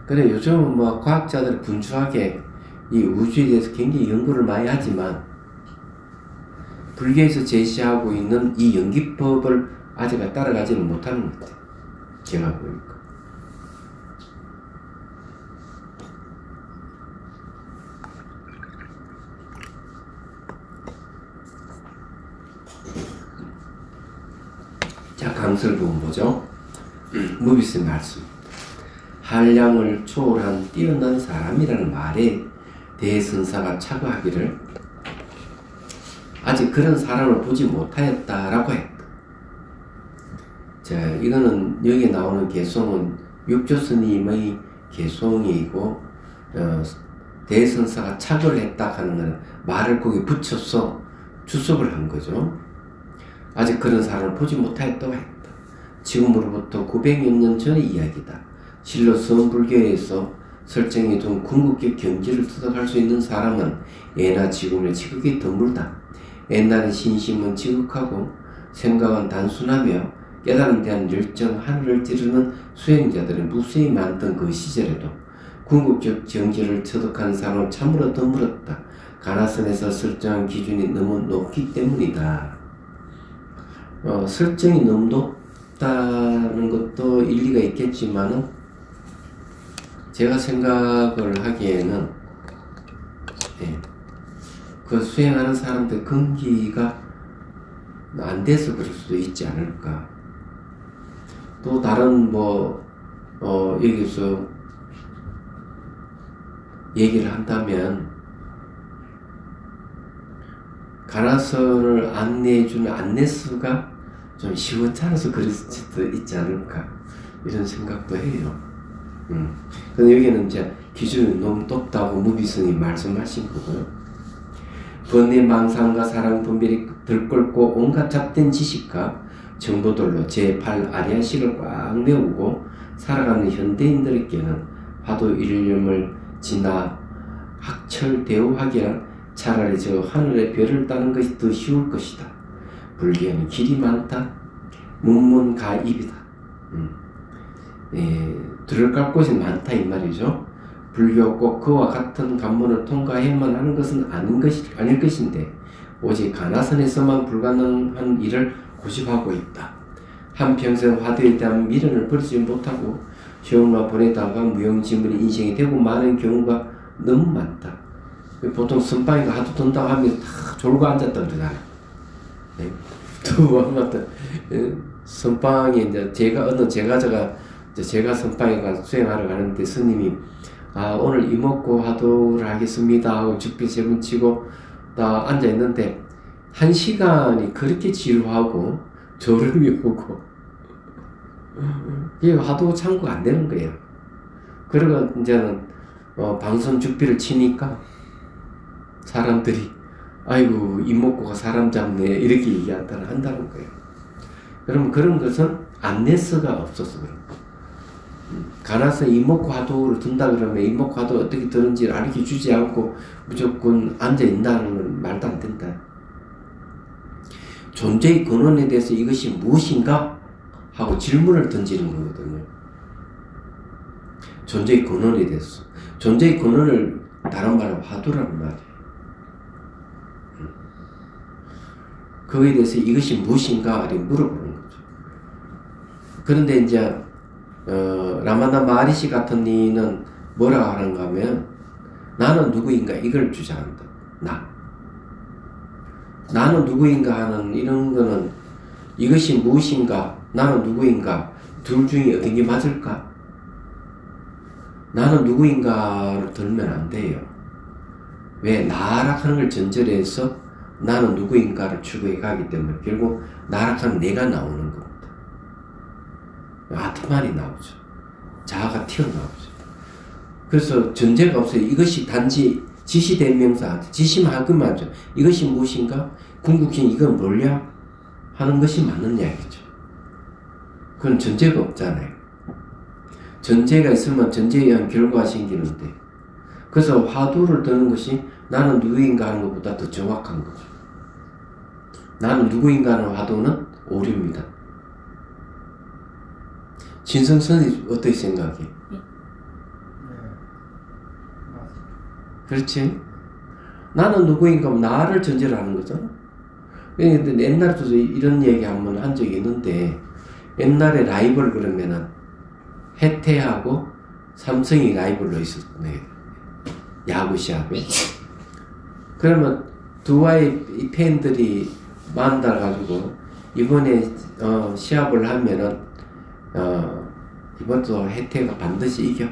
그래 요즘은 뭐 과학자들이 분주하게 이 우주에 대해서 굉장히 연구를 많이 하지만 불교에서 제시하고 있는 이 연기법을 아직 따라가지는 못하는 것 같아요. 제가 보니까. 자, 강설 부분 보죠. 무비스의 말씀. 한량을 초월한 뛰어난 사람이라는 말에 대선사가 착오하기를 아직 그런 사람을 보지 못하였다라고 했다. 자, 이거는 여기 나오는 개송은 육조스님의 개송이고 대선사가 착오를 했다 하는 건 말을 거기 붙여서 주석을 한 거죠. 아직 그런 사람을 보지 못하였다고 했다. 지금으로부터 900여 년 전의 이야기다. 실로 선불교에서 설정해 둔 궁극적 경지를 터득할 수 있는 사람은 예나 지금을 지극히 드물다. 옛날의 신심은 지극하고 생각은 단순하며 깨달음에 대한 열정 하늘을 찌르는 수행자들은 무수히 많던 그 시절에도 궁극적 정지를 터득한 사람은 참으로 드물었다. 가나선에서 설정한 기준이 너무 높기 때문이다. 설정이 너무 높다는 것도 일리가 있겠지만은 제가 생각을 하기에는 그 수행하는 사람들 근기가 안 돼서 그럴 수도 있지 않을까. 또 다른 여기서 얘기를 한다면 가나선을 안내해주는 안내수가 좀 시원찮아서 그럴 수도 있지 않을까 이런 생각도 해요. 근데 여기는 이제 기준이 너무 높다고 무비스님이 말씀하신 거고요. 번뇌 망상과 사랑 분별이 들끓고 온갖 잡된 지식과 정보들로 제8 아리아식을 꽉 메우고 살아가는 현대인들에게는 화두 일념을 지나 학철대오하기란 차라리 저 하늘의 별을 따는 것이 더 쉬울 것이다. 불교에는 길이 많다. 문문가입이다. 들어갈 곳이 많다 이 말이죠. 불교 꼭 그와 같은 관문을 통과해야만 하는 것은 아닐 것인데 오직 가나선에서만 불가능한 일을 고집하고 있다. 한평생 화두에 대한 미련을 버리지 못하고 시험만 보내다가 무용지물이 인생이 되고 마는 경우가 너무 많다. 보통 선방이가 하도 든다고 하면 다 졸고 앉았다 그러잖아요. 또 아무튼 선방에 이제 제가 선방에 수행하러 가는데 스님이 오늘 이목고 화두를 하겠습니다 하고 죽비 세번 치고 나 앉아 있는데 1시간이 그렇게 지루하고 졸음이 오고 이게 화두 참고가 안 되는 거예요. 그리고 이제는 방선 죽비를 치니까 사람들이 아이고 이목고가 사람 잡네 이렇게 한다는 거예요. 그러면 그런 것은 안내서가 없어서 그런 거예요. 가나서 이목고 화두를 든다 그러면 이목고 화두 어떻게 드는지를 알려 주지 않고 무조건 앉아 있다는 건 말도 안 된다. 존재의 근원에 대해서 이것이 무엇인가 하고 질문을 던지는 거거든요. 존재의 근원에 대해서. 존재의 근원을 다른 말로 화두라는 말이에요. 그거에 대해서 이것이 무엇인가 물어보는 거죠. 그런데 이제 라마나 마하리시 같은 이는 뭐라 하는가 하면 나는 누구인가 이걸 주장한다. 나는 누구인가 하는 이런 거는 이것이 무엇인가 나는 누구인가 둘 중에 어떤 게 맞을까? 나는 누구인가를 들면 안 돼요. 왜? 나락하는 걸 전제로 해서 나는 누구인가를 추구해 가기 때문에 결국 나락하는 내가 나오는 겁니다. 아트만이 나오죠. 자아가 튀어나오죠. 그래서 전제가 없어요. 이것이 단지 지시대명사, 지시만 하죠. 이것이 무엇인가? 궁극적인 이건 뭐냐? 하는 것이 맞는 이야기죠. 그건 전제가 없잖아요. 전제가 있으면 전제에 의한 결과가 생기는데 그래서 화두를 드는 것이 나는 누구인가 하는 것보다 더 정확한 거죠. 나는 누구인가 하는 화두는 오류입니다. 진성선이 어떻게 생각해? 그렇지? 나는 누구인가 하면 나를 전제로 하는 거잖아. 근데 옛날에도 이런 얘기 한번 한 적이 있는데 옛날에 라이벌 그러면은 해태하고 삼성이 라이벌로 있었네. 야구 시합에. 그러면 두와의 팬들이 만나가지고 이번에 시합을 하면은 이번도 해태가 반드시 이겨.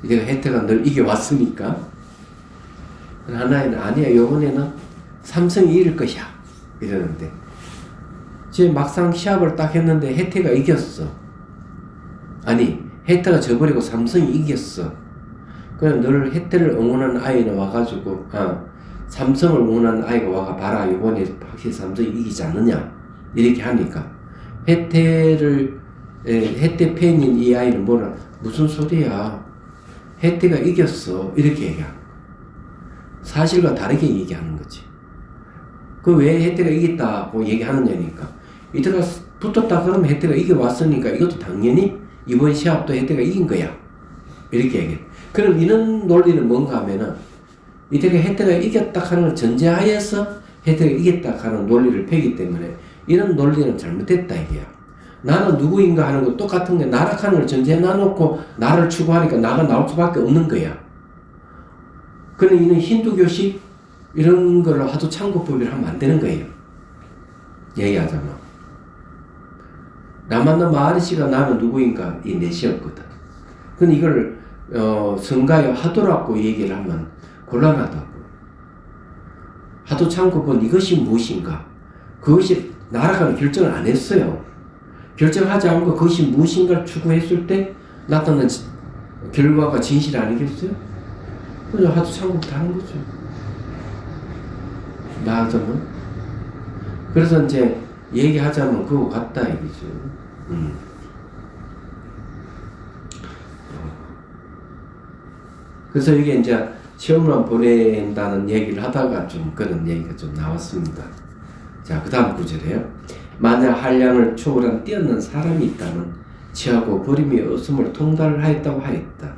내가 해태가 늘 이겨왔으니까. 하나에는 아니야. 이번에는 삼성이 이길 것이야. 이러는데 지금 막상 시합을 딱 했는데 해태가 이겼어. 아니 해태가 져버리고 삼성이 이겼어. 그럼 늘 해태를 응원하는 아이는 와가지고 삼성을 응원하는 아이가 와가 봐라 이번에 확실히 삼성이 이기지 않느냐 이렇게 하니까 해태 팬인 이 아이는 뭐라 무슨 소리야? 해태가 이겼어. 이렇게 얘기하는 거야. 사실과 다르게 얘기하는 거지. 그 왜 해태가 이겼다고 얘기하느냐니까. 이때가 붙었다 그러면 해태가 이겨왔으니까 이것도 당연히 이번 시합도 해태가 이긴 거야. 이렇게 얘기해. 그럼 이런 논리는 뭔가 하면은 이때가 해태가 이겼다 하는 걸 전제하에서 해태가 이겼다 하는 논리를 펴기 때문에 이런 논리는 잘못됐다 이게야. 나는 누구인가 하는 거 똑같은 게 나락하는 걸 전제해 놔놓고 나를 추구하니까 나가 나올 수밖에 없는 거야. 그럼 이는 힌두교식 이런 걸로 하도 참고법을 하면 안 되는 거예요. 얘기하자면. 나만나 마하리시가 나는 누구인가 이 넷이었거든. 근데 이걸 성가에 하도라고 얘기를 하면 곤란하다고. 하도 참고법 이것이 무엇인가? 그것이 나라가 결정을 안 했어요. 결정하지 않고 그것이 무엇인가를 추구했을 때 나타난 결과가 진실 아니겠어요? 그래서 하도 참고법 하는 거죠. 나하자면. 그래서 이제 얘기하자면 그거 같다 이거죠. 그래서 이게 이제 시험만 보낸다는 얘기를 하다가 좀 그런 얘기가 좀 나왔습니다. 자, 그 다음 구절이에요. 만약 한량을 초월한 뛰어난 사람이 있다면 취하고 버림이 없음을 통달하였다고 하였다.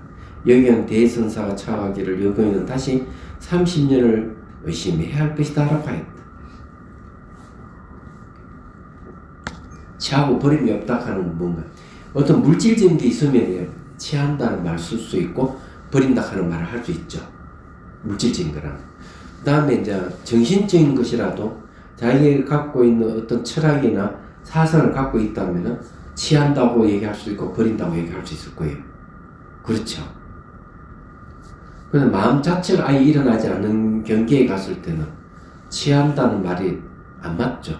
여기는 대선사가 차하기를 여기는 다시 30년을 의심해야 할 것이다 라고 하였다. 취하고 버림이 없다 하는 건 뭔가 어떤 물질적인 게 있으면 취한다는 말 쓸 수 있고 버린다 하는 말을 할 수 있죠. 물질적인 거랑. 그 다음에 이제 정신적인 것이라도 자기가 갖고 있는 어떤 철학이나 사상을 갖고 있다면 취한다고 얘기할 수 있고 버린다고 얘기할 수 있을 거예요. 그렇죠. 그런데 마음 자체가 아예 일어나지 않는 경계에 갔을 때는 취한다는 말이 안 맞죠.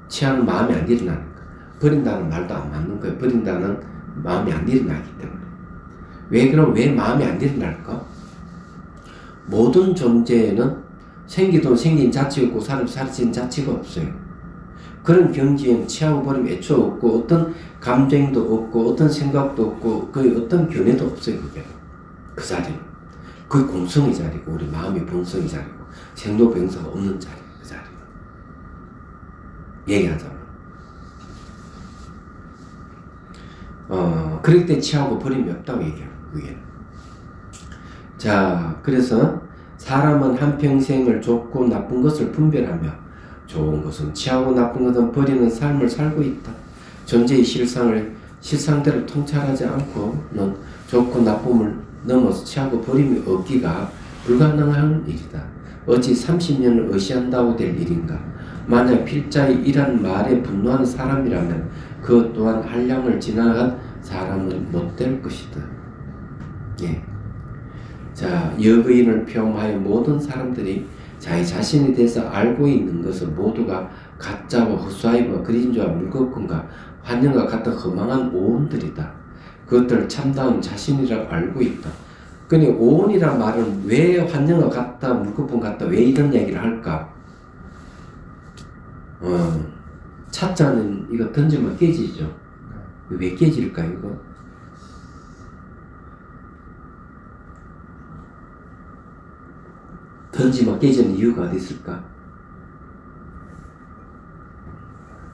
취하는 마음이 안 일어나니까. 버린다는 말도 안 맞는 거예요. 버린다는 마음이 안 일어나기 때문에. 왜 마음이 안 일어날까? 모든 존재에는 생기도 생긴 자체가 없고 사라진 자체가 없어요. 그런 경지에는 취하고 버림이 애초에 없고 어떤 감정도 없고 어떤 생각도 없고 거의 어떤 견해도 없어요. 그게. 그 자리는. 그게 공성의 자리고 우리 마음의 본성의 자리고 생로병사가 없는 자리예요. 그 자리는. 얘기하자면. 그럴 때 취하고 버림이 없다고 얘기해요. 그게. 자, 그래서 사람은 한평생을 좋고 나쁜 것을 분별하며 좋은 것은 취하고 나쁜 것은 버리는 삶을 살고 있다. 존재의 실상대로 통찰하지 않고는 좋고 나쁨을 넘어서 취하고 버림이 없기가 불가능한 일이다. 어찌 30년을 의시한다고 될 일인가? 만약 필자의 이란 말에 분노하는 사람이라면 그 또한 한량을 지나간 사람은 못 될 것이다. 예. 자, 여거인을 표하여 모든 사람들이 자기 자신에 대해서 알고 있는 것은 모두가 가짜와 헛수아이와 그림자와 물거품과 환영과 같은 허망한 오온들이다. 그것들을 참다운 자신이라고 알고 있다. 그니 오온이란 말은 왜 환영과 같다, 물거품 같다, 왜 이런 얘기를 할까? 차자는 이거 던지면 깨지죠. 왜 깨질까 이거? 던지면 깨지는 이유가 어디 있을까?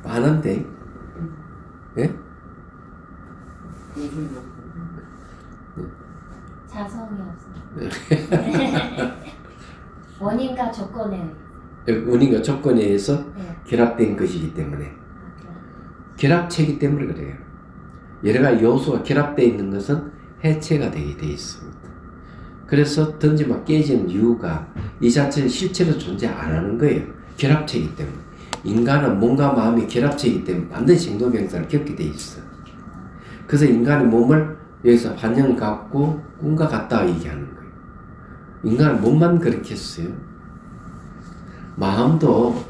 많은데? 예? 자성이 없어. 원인과 조건에 원인과 조건에 의해서 네. 결합된 것이기 때문에 결합체이기 때문에 그래요. 여러 가지 요소가 결합되어 있는 것은 해체가 되게 되어 있습니다. 그래서 던지면 깨지는 이유가 이 자체는 실체로 존재 안 하는 거예요. 결합체이기 때문에. 인간은 몸과 마음이 결합체이기 때문에 반드시 생로병사를 겪게 되어 있어요. 그래서 인간의 몸을 여기서 환영을 갖고 꿈과 같다 얘기하는 거예요. 인간은 몸만 그렇게 했어요. 마음도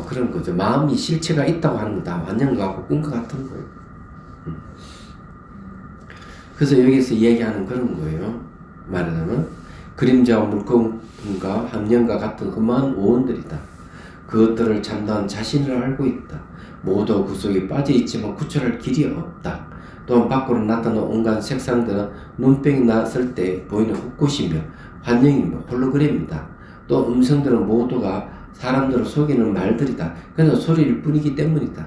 그런 거죠. 마음이 실체가 있다고 하는 거 다 환영을 갖고 꿈과 같은 거예요. 그래서 여기서 얘기하는 그런 거예요. 말하자면 그림자와 물거품과 함령과 같은 험한 오온들이다. 그것들을 참다한 자신을 알고 있다. 모두 그 속에 빠져 있지만 구출할 길이 없다. 또한 밖으로 나타나는 온갖 색상들은 눈병이 났을 때 보이는 헛것이며 환영이며 홀로그램이다. 또 음성들은 모두가 사람들을 속이는 말들이다. 그래서 소리일 뿐이기 때문이다.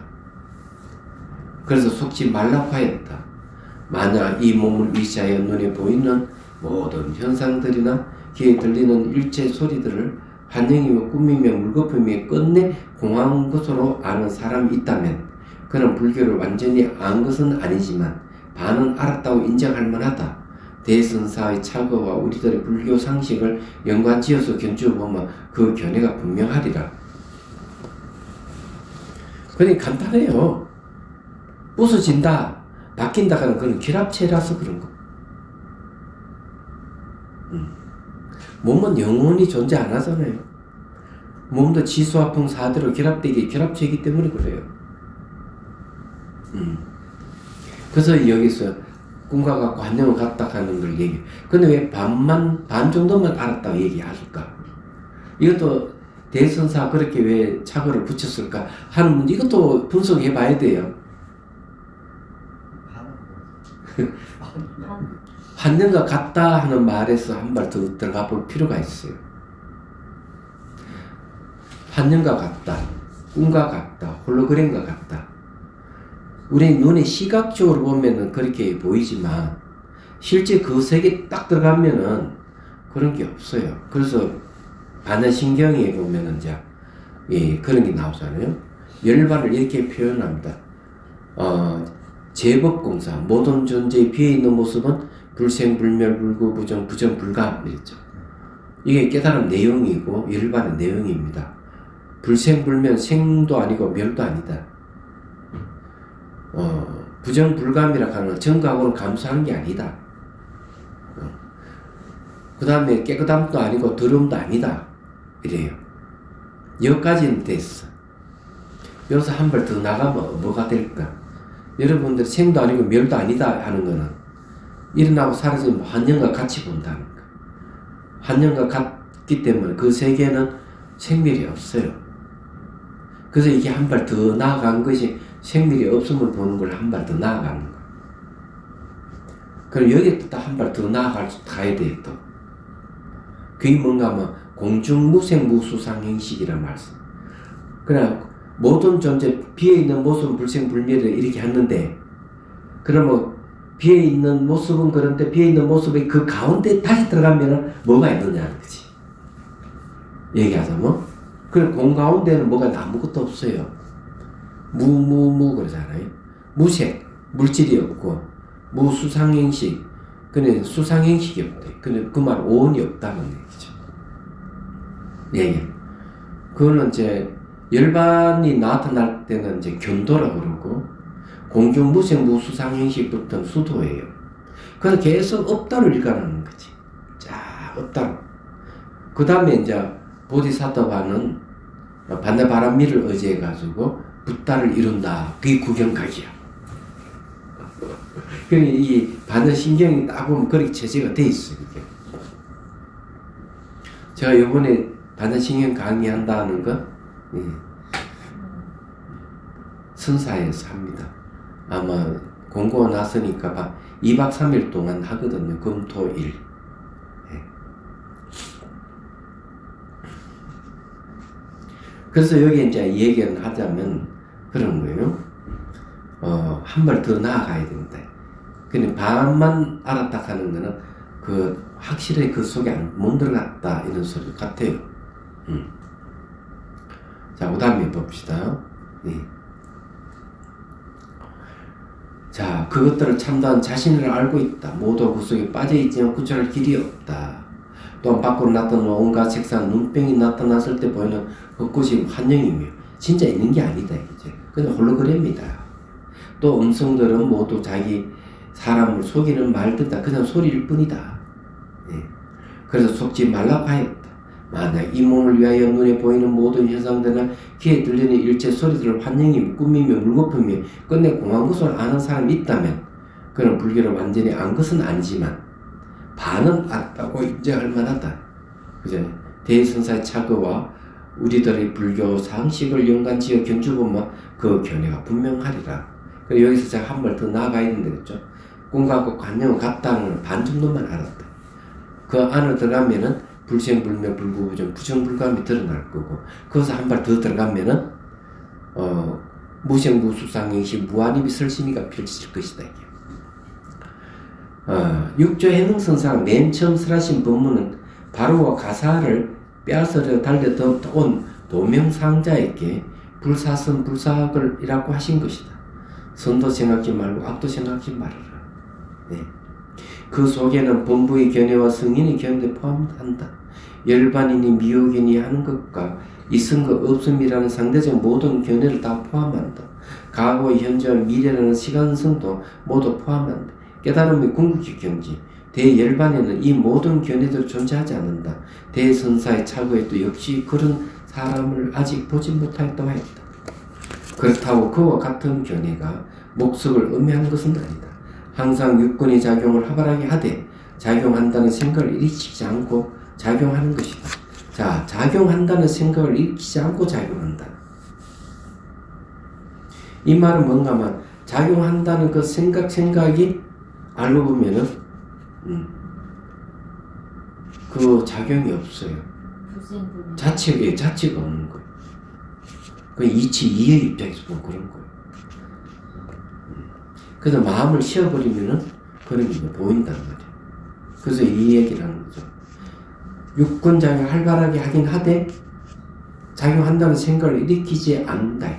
그래서 속지 말라고 하였다. 만약 이 몸을 위시하여 눈에 보이는 모든 현상들이나 귀에 들리는 일체 소리들을 환영이며 꿈이며 물거품이며 끝내 공허한 것으로 아는 사람이 있다면 그는 불교를 완전히 안 것은 아니지만 반은 알았다고 인정할 만하다. 대선사의 착오와 우리들의 불교 상식을 연관지어서 견주어보면 그 견해가 분명하리라. 그러니까 간단해요. 부서진다, 바뀐다 하는 그런 결합체라서 그런 거. 몸은 영원히 존재 안 하잖아요. 몸도 지수화풍 사대로 결합되기 결합체이기 때문에 그래요. 그래서 여기서 꿈과 같고 환영을 같다 하는 걸 얘기해. 근데 왜 반 정도만 알았다고 얘기할까? 이것도 대선사 그렇게 왜 착오를 붙였을까 하는 문제, 이것도 분석해 봐야 돼요. 환영과 같다 하는 말에서 한 발 더 들어가 볼 필요가 있어요. 환영과 같다, 꿈과 같다, 홀로그램과 같다. 우리 눈에 시각적으로 보면은 그렇게 보이지만 실제 그 세계에 딱 들어가면은 그런 게 없어요. 그래서 반야신경에 보면은 이제 그런 게 나오잖아요. 열반을 이렇게 표현합니다. 제법공사 모든 존재의 비어있는 모습은 불생불멸 불구부정 부정불감 이랬죠. 이게 깨달은 내용이고 열반의 내용입니다. 불생불멸 생도 아니고 멸도 아니다. 부정불감이라 하는 정각으로 감수하는 게 아니다. 그 다음에 깨끗함도 아니고 더러움도 아니다. 이래요. 여기까지는 됐어. 여기서 한 발 더 나가면 뭐가 될까? 여러분들 생도 아니고 멸도 아니다 하는 거는 일어나고 사라지면 환영과 같이 본다는 거. 환영과 같기 때문에 그 세계는 생멸이 없어요. 그래서 이게 한 발 더 나아간 것이 생멸이 없음을 보는 걸 한 발 더 나아가는 거야. 그럼 여기에 또 한 발 더 나아가야 돼, 또. 그게 뭔가 하면 공중무생무수상행식이란 말씀. 그냥 모든 존재, 비어있는 모습은 불생불멸이라 이렇게 했는데, 그러면 비어있는 모습은 그런데 비어있는 모습의 그 가운데 다시 들어가면 뭐가 있느냐는 거지. 얘기하자면. 그럼 공 가운데는 뭐가 아무것도 없어요. 무무무 그러잖아요. 무색, 물질이 없고, 무수상행식, 그는 수상행식이 없대. 그는 그 말 오온이 없다는 얘기죠. 예. 그거는 이제 열반이 나타날 때는 이제 견도라고 그러고, 공중무색 무수상행식부터는 수도예요. 그래서 계속 없다를 일관하는 거지. 자, 없다. 그 다음에 이제 보디사토바는 반야바람미를 의지해가지고 붓다를 이룬다. 그게 구경각이야. 그러니까 이 반야신경이 딱 보면 그렇게 체제가 돼 있어요. 이게. 제가 이번에 반야신경 강의한다는 거 선사에서 합니다. 아마 공고가 났으니까 2박 3일 동안 하거든요. 금, 토, 일. 그래서 여기 이제 얘기를 하자면 그런 거예요. 한 발 더 나아가야 된다. 근데 반만 알았다 하는 거는 그 확실히 그 속에 못 들어갔다 이런 소리 같아요. 자, 그 다음에 봅시다. 네. 자, 그것들을 참다한 자신을 알고 있다. 모두 그 속에 빠져있지만 구출할 길이 없다. 또한 밖으로 나타나는 온갖 색상, 눈병이 나타났을 때 보이는 헛것이 환영이며 진짜 있는 게 아니다. 이제 그냥 홀로그램이다. 또 음성들은 모두 자기 사람을 속이는 말들다. 그냥 소리일 뿐이다. 예. 그래서 속지 말라고 하였다. 만약 이 몸을 위하여 눈에 보이는 모든 현상들이나 귀에 들리는 일체 소리들을 환영이며 꿈이며 물거품이며 끝내 공한 것을 아는 사람이 있다면 그는 불교를 완전히 안 것은 아니지만 반은 알았다고 인정할 만하다. 그죠? 대선사의 착오와 우리들의 불교 상식을 연관지어 견주보면 그 견해가 분명하리라. 그리고 여기서 제가 한 발 더 나아가야 되겠죠. 꿈과 관념은 같다는 걸 반 정도만 알았다. 그 안으로 들어가면은 불생불명 불구부정 부정불감이 드러날 거고, 거기서 한 발 더 들어가면은 무생무수상행시 무한입이 설심이가 펼쳐질 것이다. 이게. 육조 해능선상 맨 처음 설하신 법문은 바로와 가사를 빼앗으려 달려온 도명상자에게 불사선 불사학을이라고 하신 것이다. 선도 생각지 말고 악도 생각지 말아라. 네. 그 속에는 본부의 견해와 성인의 견해를 포함한다. 열반이니 미혹이니 하는 것과 있은 것 없음이라는 상대적 모든 견해를 다 포함한다. 과거, 현재와 미래라는 시간성도 모두 포함한다. 깨달음의 궁극적 경지, 대열반에는 이 모든 견해도 존재하지 않는다. 대선사의 차고에도 역시 그런 사람을 아직 보지 못하였다고 했다. 그렇다고 그와 같은 견해가 목석을 음해한 것은 아니다. 항상 육군의 작용을 활발하게 하되 작용한다는 생각을 일으키지 않고 작용하는 것이다. 자, 작용한다는 생각을 일으키지 않고 작용한다. 이 말은 뭔가 하면 작용한다는 그 생각이 알고 보면은 그 작용이 없어요. 자체가 없는 거예요. 그 이치 이의 입장에서 보면 그런 거예요. 그래서 마음을 쉬어버리면은 그런 게 보인단 말이에요. 그래서 이 얘기를 하는 거죠. 육군 작용 활발하게 하긴 하되 작용한다는 생각을 일으키지 않는다.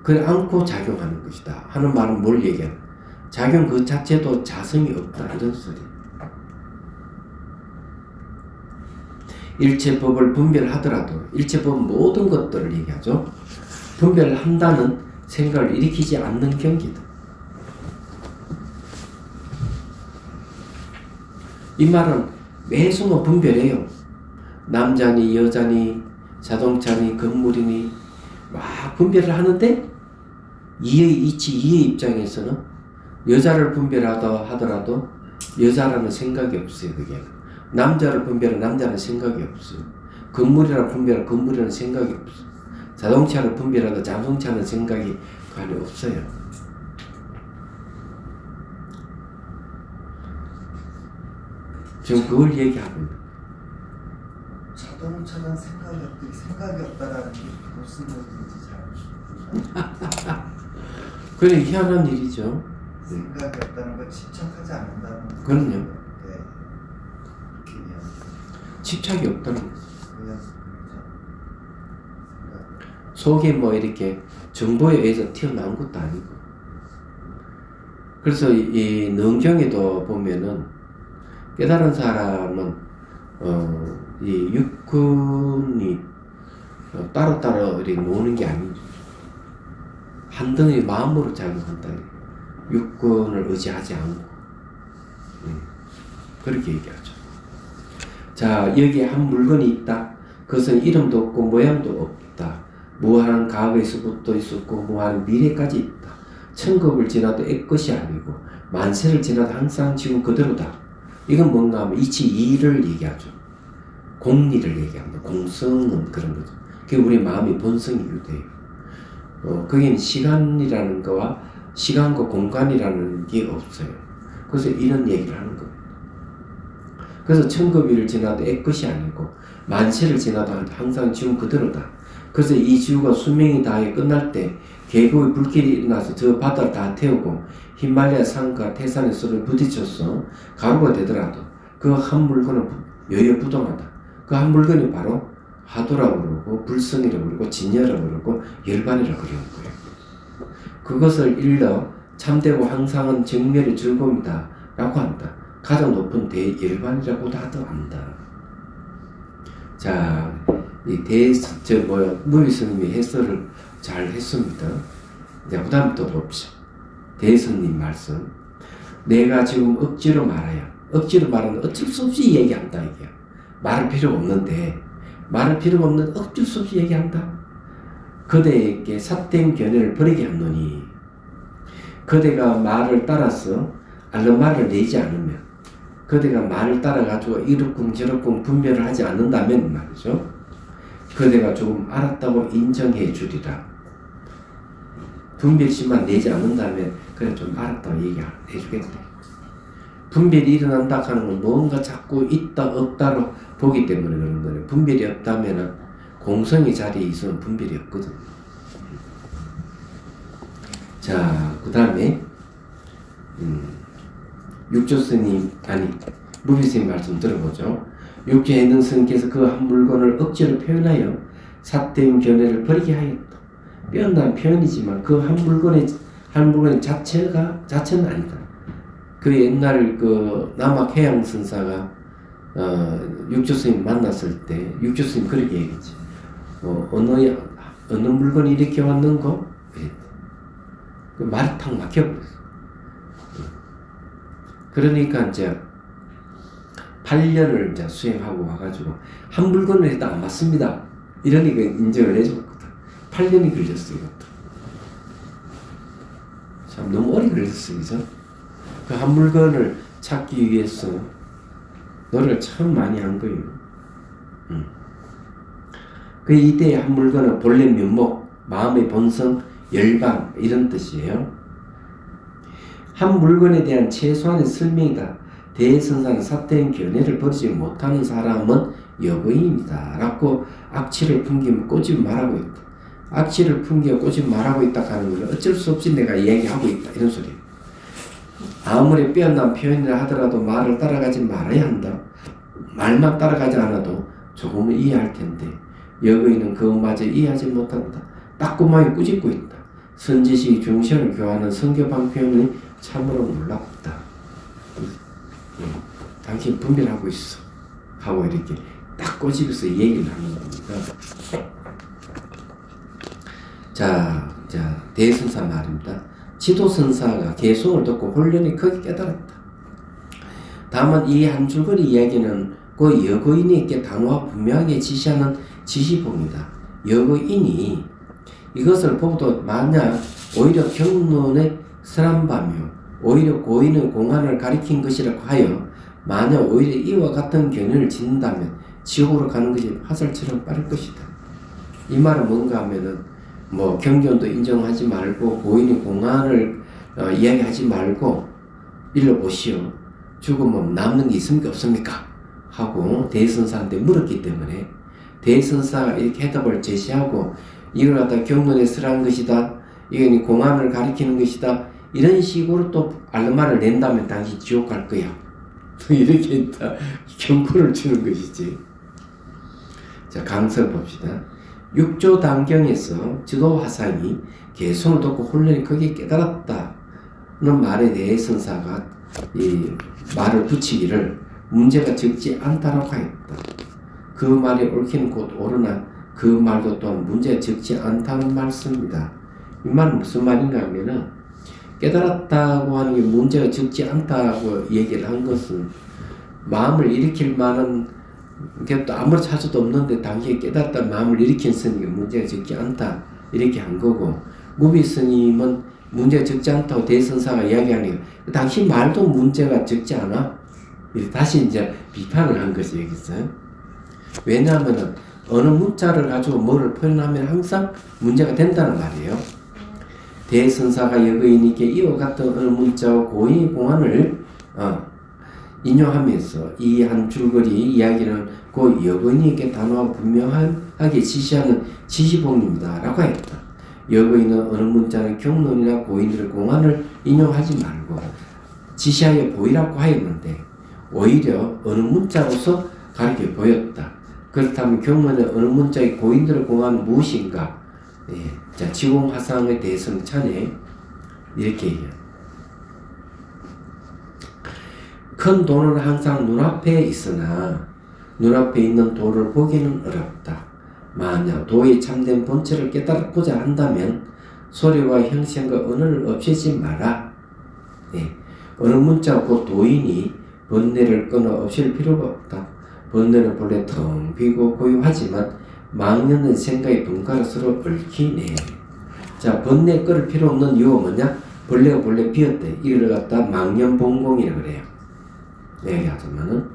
그래 않고 작용하는 것이다. 하는 말은 뭘 얘기하는? 작용 그 자체도 자성이 없다. 이런 소리. 일체법을 분별하더라도 일체법 모든 것들을 얘기하죠. 분별한다는 생각을 일으키지 않는 경기다. 이 말은 매 순간 분별해요. 남자니 여자니 자동차니 건물이니 막 분별을 하는데 이의 이치 이의 입장에서는 여자를 하더라도 여자라는 생각이 없어요. 그게 남자를 분별하는 남자는 생각이 없어요. 건물이라 분별하는 건물이라는 생각이 없어요. 자동차를 분별하다 자동차는 생각이 관련 없어요. 지금 그걸 얘기하고 있는. 자동차는 생각이 없다라는 게 무슨 얘기인지 잘 그래 희한한 일이죠. 생각이 없다는 걸 집착하지 않는다는 거. 그럼요. 네. 집착이 없다는 거. 그냥 속에 뭐 이렇게 정보에 의해서 튀어나온 것도 아니고. 그래서 이 능경에도 보면은 깨달은 사람은 이 육군이 따로따로 이렇게 노는 게 아니죠. 한 덩이 마음으로 작용한다. 육군을 의지하지 않고 그렇게 얘기하죠. 자, 여기에 한 물건이 있다. 그것은 이름도 없고 모양도 없다. 무한한 과거에서부터 있었고 무한한 미래까지 있다. 천급을 지나도 애것이 아니고 만세를 지나도 항상 지금 그대로다. 이건 뭔가 하면 이치 이를 얘기하죠. 공리를 얘기합니다. 공성은 그런 거죠. 그게 우리 마음의 본성이기도 해요. 거기는 시간이라는 거와 시간과 공간이라는 게 없어요. 그래서 이런 얘기를 하는 겁니다. 그래서 천급일을 지나도 애것이 아니고 만세를 지나도 항상 지금 그대로다. 그래서 이 지구가 수명이 다해 끝날 때 계곡의 불길이 일어나서 저 바다를 다 태우고 히말라야 산과 태산의 서로 부딪혀서 가루가 되더라도 그 한 물건은 여여부동하다. 그 한 물건이 바로 화두라고 그러고 불성이라고 그러고 진여라고 그러고 열반이라고 그러는 거예요. 그것을 일러 참되고 항상은 정멸의 즐거움이다 라고 한다. 가장 높은 대열반이라고도 한다. 자, 이 무비 스님이 해설을 잘 했습니다. 자, 그 다음 또 봅시다. 대스님 말씀. 내가 지금 억지로 말하면 어쩔 수 없이 얘기한다. 이게 말할 필요가 없는데 어쩔 수 없이 얘기한다. 그대에게 삿된 견해를 버리게 하노니 그대가 말을 따라서 알르마를 내지 않으면 그대가 말을 따라가지고 이렇군 저렇군 분별을 하지 않는다면 말이죠. 그대가 조금 알았다고 인정해 주리라. 분별심만 내지 않는다면 그래 좀 알았다고 얘기해주겠다. 분별이 일어난다 하는 건 뭔가 자꾸 있다 없다로 보기 때문에 그런 거예요. 분별이 없다면 공성의 자리에 있으면 분별이 없거든. 자, 그 다음에 육조스님 아니 무비스님 말씀 들어보죠. 육조에 있는 스님께서 그 한 물건을 억지로 표현하여 삿대인 견해를 버리게 하였다. 빼어난 표현이지만 그 한 물건의 자체는 아니다. 그 옛날 그 남학 해양 선사가 육조 스님 만났을 때 육조 스님 그렇게 얘기했지. 어느 물건이 이렇게 왔는고? 그 말이 탁 막혀버렸어. 그러니까 이제 8년을 이제 수행하고 와가지고 한 물건을 해도 안 맞습니다. 이러니까 인정을 해줬거든. 8년이 걸렸어 이것도. 참 너무 오래 걸렸어, 그죠? 그 한 물건을 찾기 위해서 노력을 참 많이 한 거예요. 그 이때의 한 물건은 본래 면목, 마음의 본성, 열방 이런 뜻이에요. 한 물건에 대한 최소한의 설명이다. 대선사는 삿대인 견해를 버리지 못하는 사람은 여거인이다 라고 악취를 풍기며 꼬집어 말하고 있다. 악취를 풍기며 꼬집어 말하고 있다 하는 것은 어쩔 수 없이 내가 이야기하고 있다 이런 소리예요. 아무리 빼어난 표현이라 하더라도 말을 따라가지 말아야 한다. 말만 따라가지 않아도 조금은 이해할 텐데 여거인은 그것마저 이해하지 못한다. 따끔하게 꾸짖고 있다. 선지식 중시를 교하는 성교방 표현이 참으로 놀랍다. 당신 분별하고 있어 하고 이렇게 딱 꼬집어서 얘기를 하는 겁니다. 자 대선사 말입니다. 지도선사가 개송을 듣고 혼련히 크게 깨달았다. 다만 이 한 줄거리 이야기는 그 여거인에게 단호하고 분명하게 지시하는 지시봉이다. 여거인이 이것을 보고도 만약 오히려 경론의 설한바며 오히려 고인의 공안을 가리킨 것이라고 하여 만약 오히려 이와 같은 견해를 짓는다면 지옥으로 가는 것이 화살처럼 빠를 것이다. 이 말은 뭔가 하면은 뭐 경전도 인정하지 말고 고인의 공안을 이야기하지 말고 일러보시오. 죽으면 남는 게 있습니까 없습니까? 하고 대선사한테 물었기 때문에 대선사가 이렇게 해답을 제시하고 이걸 갖다 경론에 설한 것이다. 이건 공안을 가리키는 것이다. 이런 식으로 또 알르마를 낸다면 당신 지옥 갈 거야. 이렇게 있다. 경고를 주는 것이지. 자, 강설 봅시다. 육조 단경에서 지도 화상이 개성을 듣고 혼란이 크게 깨달았다는 말에 대해 선사가 이 말을 붙이기를 문제가 적지 않다라고 하였다. 그 말이 옳기는 곧 옳으나 그 말도 또한 문제가 적지 않다는 말씀입니다. 이 말은 무슨 말인가 하면은 깨달았다고 하는 게 문제가 적지 않다고 얘기를 한 것은 마음을 일으킬 만한 게 또 아무리 찾아도 없는데 당시에 깨달았다는 마음을 일으킨 스님이 문제가 적지 않다 이렇게 한 거고 무비 스님은 문제가 적지 않다고 대선사가 이야기하니까 당신 말도 문제가 적지 않아? 다시 이제 비판을 한 것이 여기서. 왜냐하면 어느 문자를 가지고 뭐를 표현하면 항상 문제가 된다는 말이에요. 대선사가 여거인에게 이와 같은 어느 문자와 고인의 공안을 인용하면서 이 한 줄거리 이야기는 그 여거인에게 단호하고 분명하게 지시하는 지시봉입니다 라고 했다. 여거인은 어느 문자는 경론이나 고인들의 공안을 인용하지 말고 지시하여 보이라고 하였는데 오히려 어느 문자로서 가르쳐 보였다. 그렇다면 경론의 어느 문자의 고인들의 공안은 무엇인가? 자, 지공화상에 대해서는 차례 이렇게 얘기해요. 큰 도는 항상 눈앞에 있으나 눈앞에 있는 도를 보기는 어렵다. 만약 도의 참된 본체를 깨닫고자 한다면 소리와 형상과 언어를 없애지 마라. 어느 문자 곧 도인이 번뇌를 끊어 없앨 필요가 없다. 번뇌는 본래 텅 비고 고요하지만 망연한 생각의 분가로 서로 얽히네. 자, 번뇌 끌을 필요 없는 이유가 뭐냐? 본래가 본래 비었대. 이걸 갖다 망연봉공이라고 그래요. 얘기하자면은.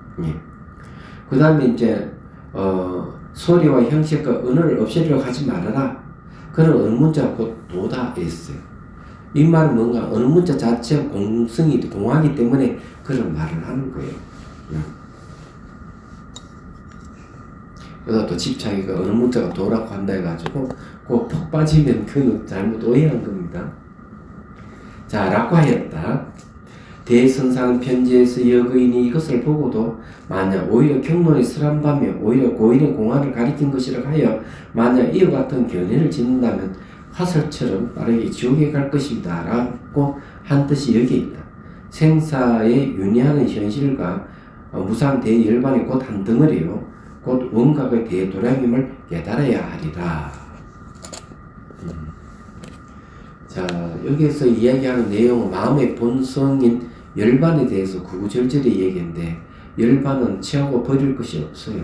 그 다음에 이제, 소리와 형식과 언어를 없애려고 하지 말아라. 그는 언문자 곧 도다 했어요. 이 말은 뭔가 어느 문자 자체가 공성이 동하기 때문에 그런 말을 하는 거예요. 그래서 또 집착이가 어느 문자가 도라고 한다 해가지고 꼭 빠지면 그는 잘못 오해한 겁니다. 자, 라고 하였다. 대선상 편지에서 여거인이 이것을 보고도 만약 오히려 경론이 설한다며 오히려 고인의 공안을 가리킨 것이라 하여 만약 이와 같은 견해를 짓는다면 화살처럼 빠르게 지옥에 갈 것이다 라고 한 뜻이 여기에 있다. 생사에 윤회하는 현실과 무상 대열반의 곧 한 덩어리요 곧 원각의 대도량임을 깨달아야 하리라. 자, 여기에서 이야기하는 내용은 마음의 본성인 열반에 대해서 구구절절히 얘기인데 열반은 취하고 버릴 것이 없어요.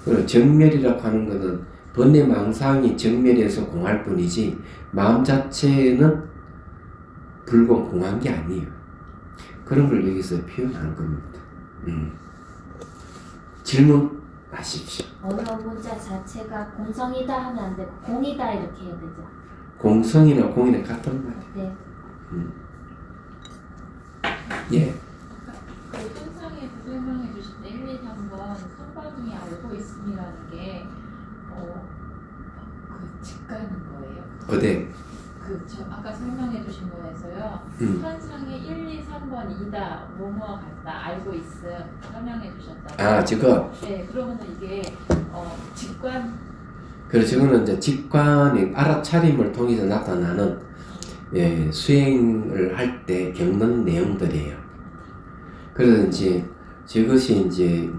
그리고 정멸이라고 하는 것은 번뇌망상이 정멸해서 공할 뿐이지 마음 자체는 불공 공한 게 아니에요. 그런 걸 여기서 표현하는 겁니다. 질문하십시오. 어느 문자 자체가 공성이다 하면 안 되고 공이다 이렇게 해야 되죠. 공성이나 공이나 같은 말이에요. 네. 예. 그 현상에서 설명해 주신 1, 2, 3번 선반중이 알고 있음이라는 게 그 직관인 거예요. 어디? 저 아까 설명해 주신 거에서요. 현상이 1, 2, 3번이다 뭐뭐와 같다 알고 있음 설명해 주셨다고. 아, 지금? 네, 그러면 이게 직관. 그래서 저거는 이제 직관의 알아차림을 통해서 나타나는 수행을 할 때 겪는 내용들이에요. 그래서 이제 저것이 이제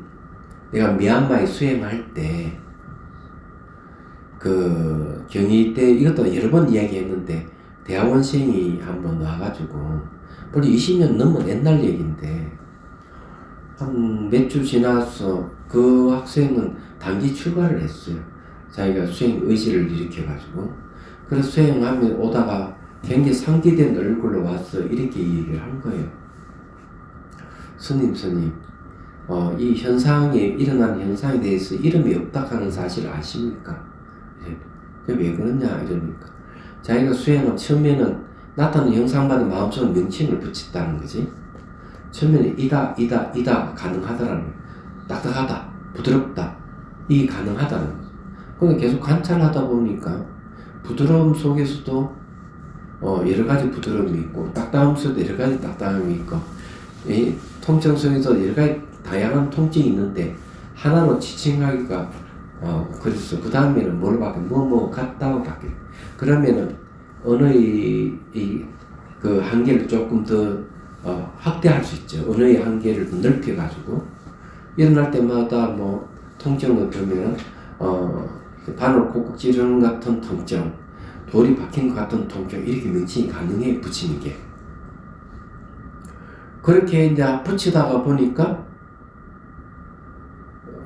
내가 미얀마에 수행할 때 그 경위 때 이것도 여러 번 이야기했는데 대학원생이 한번 와가지고 벌써 20년 넘은 옛날 얘기인데 한 몇 주 지나서 그 학생은 단기 출가를 했어요. 자기가 수행 의지를 일으켜가지고 그래서 수행하면 오다가 굉장히 상기된 얼굴로 와서 이렇게 얘기를 한 거예요. 스님, 이 현상에 일어난 현상에 대해서 이름이 없다 하는 사실을 아십니까? 그게 왜 그러냐 이러니까 자기가 수행은 처음에는 나타나는 형상마다 마음속으로 명칭을 붙였다는 거지. 처음에는 이다 가능하다라는 거예요. 딱딱하다, 부드럽다, 이 가능하다는 거죠. 근데 계속 관찰하다 보니까 부드러움 속에서도 여러 가지 부드러움이 있고 딱딱함 속에도 여러 가지 딱딱함이 있고 이 통증 속에서 여러 가지 다양한 통증이 있는데 하나로 지칭하기가 그래서 그 다음에는 뭘 바뀌어 뭐 같다고 바뀌어. 그러면은 언어의 그 한계를 조금 더 확대할 수 있죠. 언어의 한계를 넓혀가지고 일어날 때마다 뭐 통증을 보면은 바늘 콕콕 찌르는 같은 통증, 돌이 박힌 것 같은 통증 이렇게 명칭이 가능해 붙이는 게. 그렇게 이제 붙이다가 보니까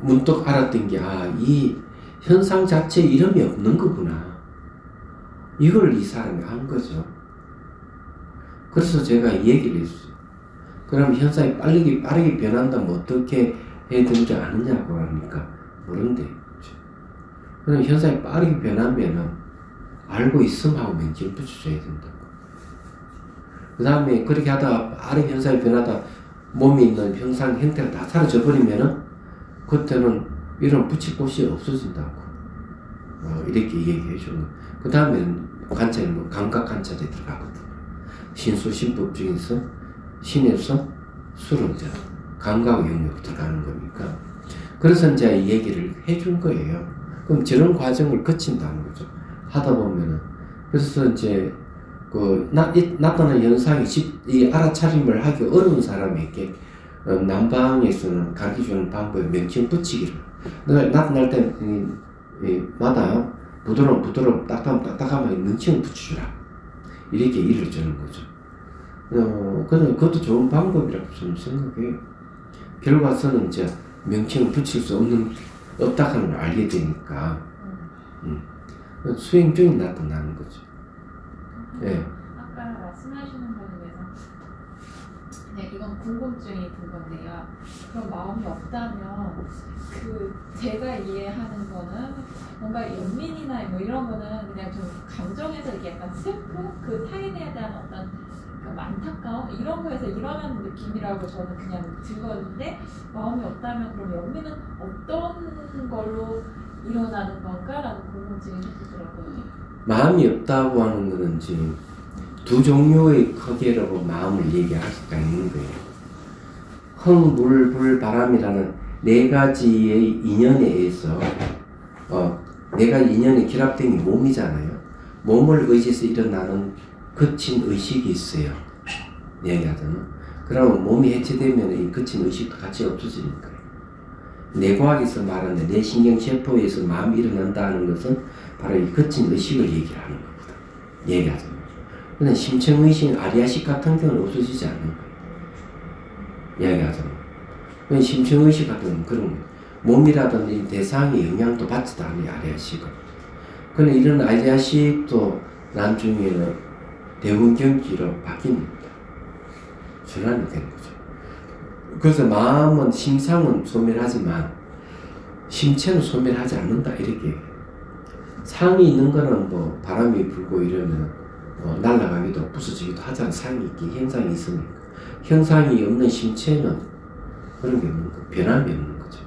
문득 알았던 게, 이 현상 자체에 이름이 없는 거구나. 이걸 이 사람이 한 거죠. 그래서 제가 이 얘기를 했어요. 그럼 현상이 빠르게 변한다면 어떻게 해야 되는지 아느냐고 하니까 모른대. 그럼 현상이 빠르게 변하면은 알고 있음하고 명칭을 붙여줘야 된다고. 그 다음에 그렇게 하다가 빠르게 현상이 변하다 몸에 있는 현상 형태가 다 사라져 버리면은 그때는 이런 붙일 곳이 없어진다고. 이렇게 얘기해 주는. 그 다음에는 관찰은 뭐 감각 관찰에 들어가거든. 신수 신법 중에서 신에서 수로 이제 감각 영역 들어가는 거니까. 그래서 이제 이 얘기를 해준 거예요. 그럼 저런 과정을 거친다는 거죠. 하다 보면은. 그래서 이제 나타나는 현상이 이 알아차림을 하기 어려운 사람에게 남방에서는 가르쳐주는 방법이 명칭 붙이기를. 내가 나타날 때마다 부드러움, 딱딱함에 명칭을 붙여주라. 이렇게 일을 주는 거죠. 그것도 좋은 방법이라고 저는 생각해요. 결과서는 이제 명칭을 붙일 수 없다 하는 걸 알게 되니까. 수행 중에 나타나는 거죠. 예. 아까 말씀하시는 거에 대해서 네, 이건 궁금증이 든 건데요. 그럼 마음이 없다면 그 제가 이해하는 거는 뭔가 연민이나 뭐 이런 거는 그냥 좀 감정에서 이게 약간 슬픔, 그 타인에 대한 어떤 그 안타까움 이런 거에서 일어나는 느낌이라고 저는 그냥 들었는데 마음이 없다면 그럼 연민은 어떤 걸로 일어나는 건가라는 궁금증이 들었거든요. 마음이 없다고 하는 거는 지금 두 종류의 크기라고 마음을 얘기할 수가 있는 거예요. 흥, 물, 불, 바람이라는 네 가지의 인연에 의해서 네 가지 인연이 결합된 게 몸이잖아요. 몸을 의지해서 일어나는 거친 의식이 있어요. 얘기하자면. 그러면 몸이 해체되면 이 거친 의식도 같이 없어지는 거예요. 뇌과학에서 말하는 뇌신경세포에서 마음이 일어난다는 것은 바로 이 거친 의식을 얘기하는 겁니다. 얘기하자면. 근데 심층의식, 아리아식 같은 경우는 없어지지 않는 거예요. 이야기하자면. 심층의식 같은 경우는 그런 거예요. 몸이라든지 대상의 영향도 받지도 않아요, 아리아식은. 근데 이런 아리아식도 나중에는 대운경지로 바뀝니다. 전환이 되는 거죠. 그래서 마음은, 심상은 소멸하지만 심체는 소멸하지 않는다, 이렇게. 상이 있는 거는 뭐 바람이 불고 이러면 날아가기도 부서지기도 하잖아. 상이 있긴 형상이 있으니까. 형상이 없는 심체는 그런 게 없는 거, 변함이 없는 거죠.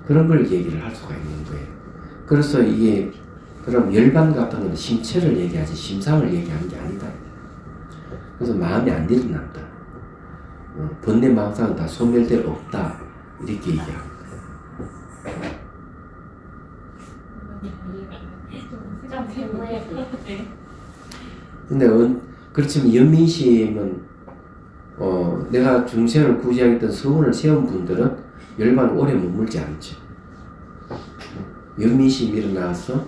그런 걸 얘기를 할 수가 있는 거예요. 그래서 이게 그럼 열반 같은 거는 심체를 얘기하지 심상을 얘기하는 게 아니다. 그래서 마음이 안 일어난다. 번뇌망상은 다 소멸될 없다. 이렇게 얘기합니다. 좀 배워야 돼. 근데 그렇지만 연민심은 내가 중생을 구제하겠다는 서운을 세운 분들은 열반을 오래 머물지 않죠. 연민심이 일어나서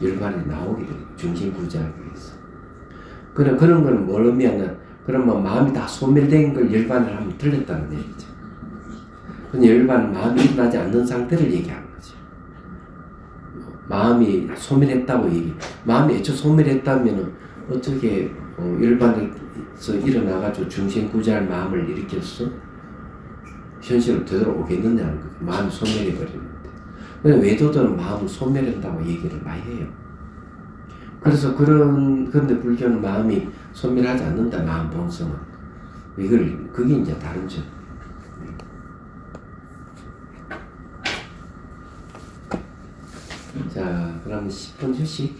열반이 나오게 돼요. 중생 구제하기 위해서. 그런 거는 뭘 의미하냐? 그러면 마음이 다 소멸된 걸 열반을 하면 틀렸다는 얘기죠. 근데 열반은 마음이 일어나지 않는 상태를 얘기하는 거죠. 마음이 소멸했다고 마음이 애초 소멸했다면 어떻게 열반에서 일어나가지고 중생 구제할 마음을 일으켰어? 현실로 되돌아오겠느냐는 거죠. 마음이 소멸해버리는데. 근데 외도들은 마음을 소멸한다고 얘기를 많이 해요. 그래서 그런데 불교는 마음이 소멸하지 않는다, 마음 본성은. 그게 이제 다른 점. 자, 그럼 10분 휴식.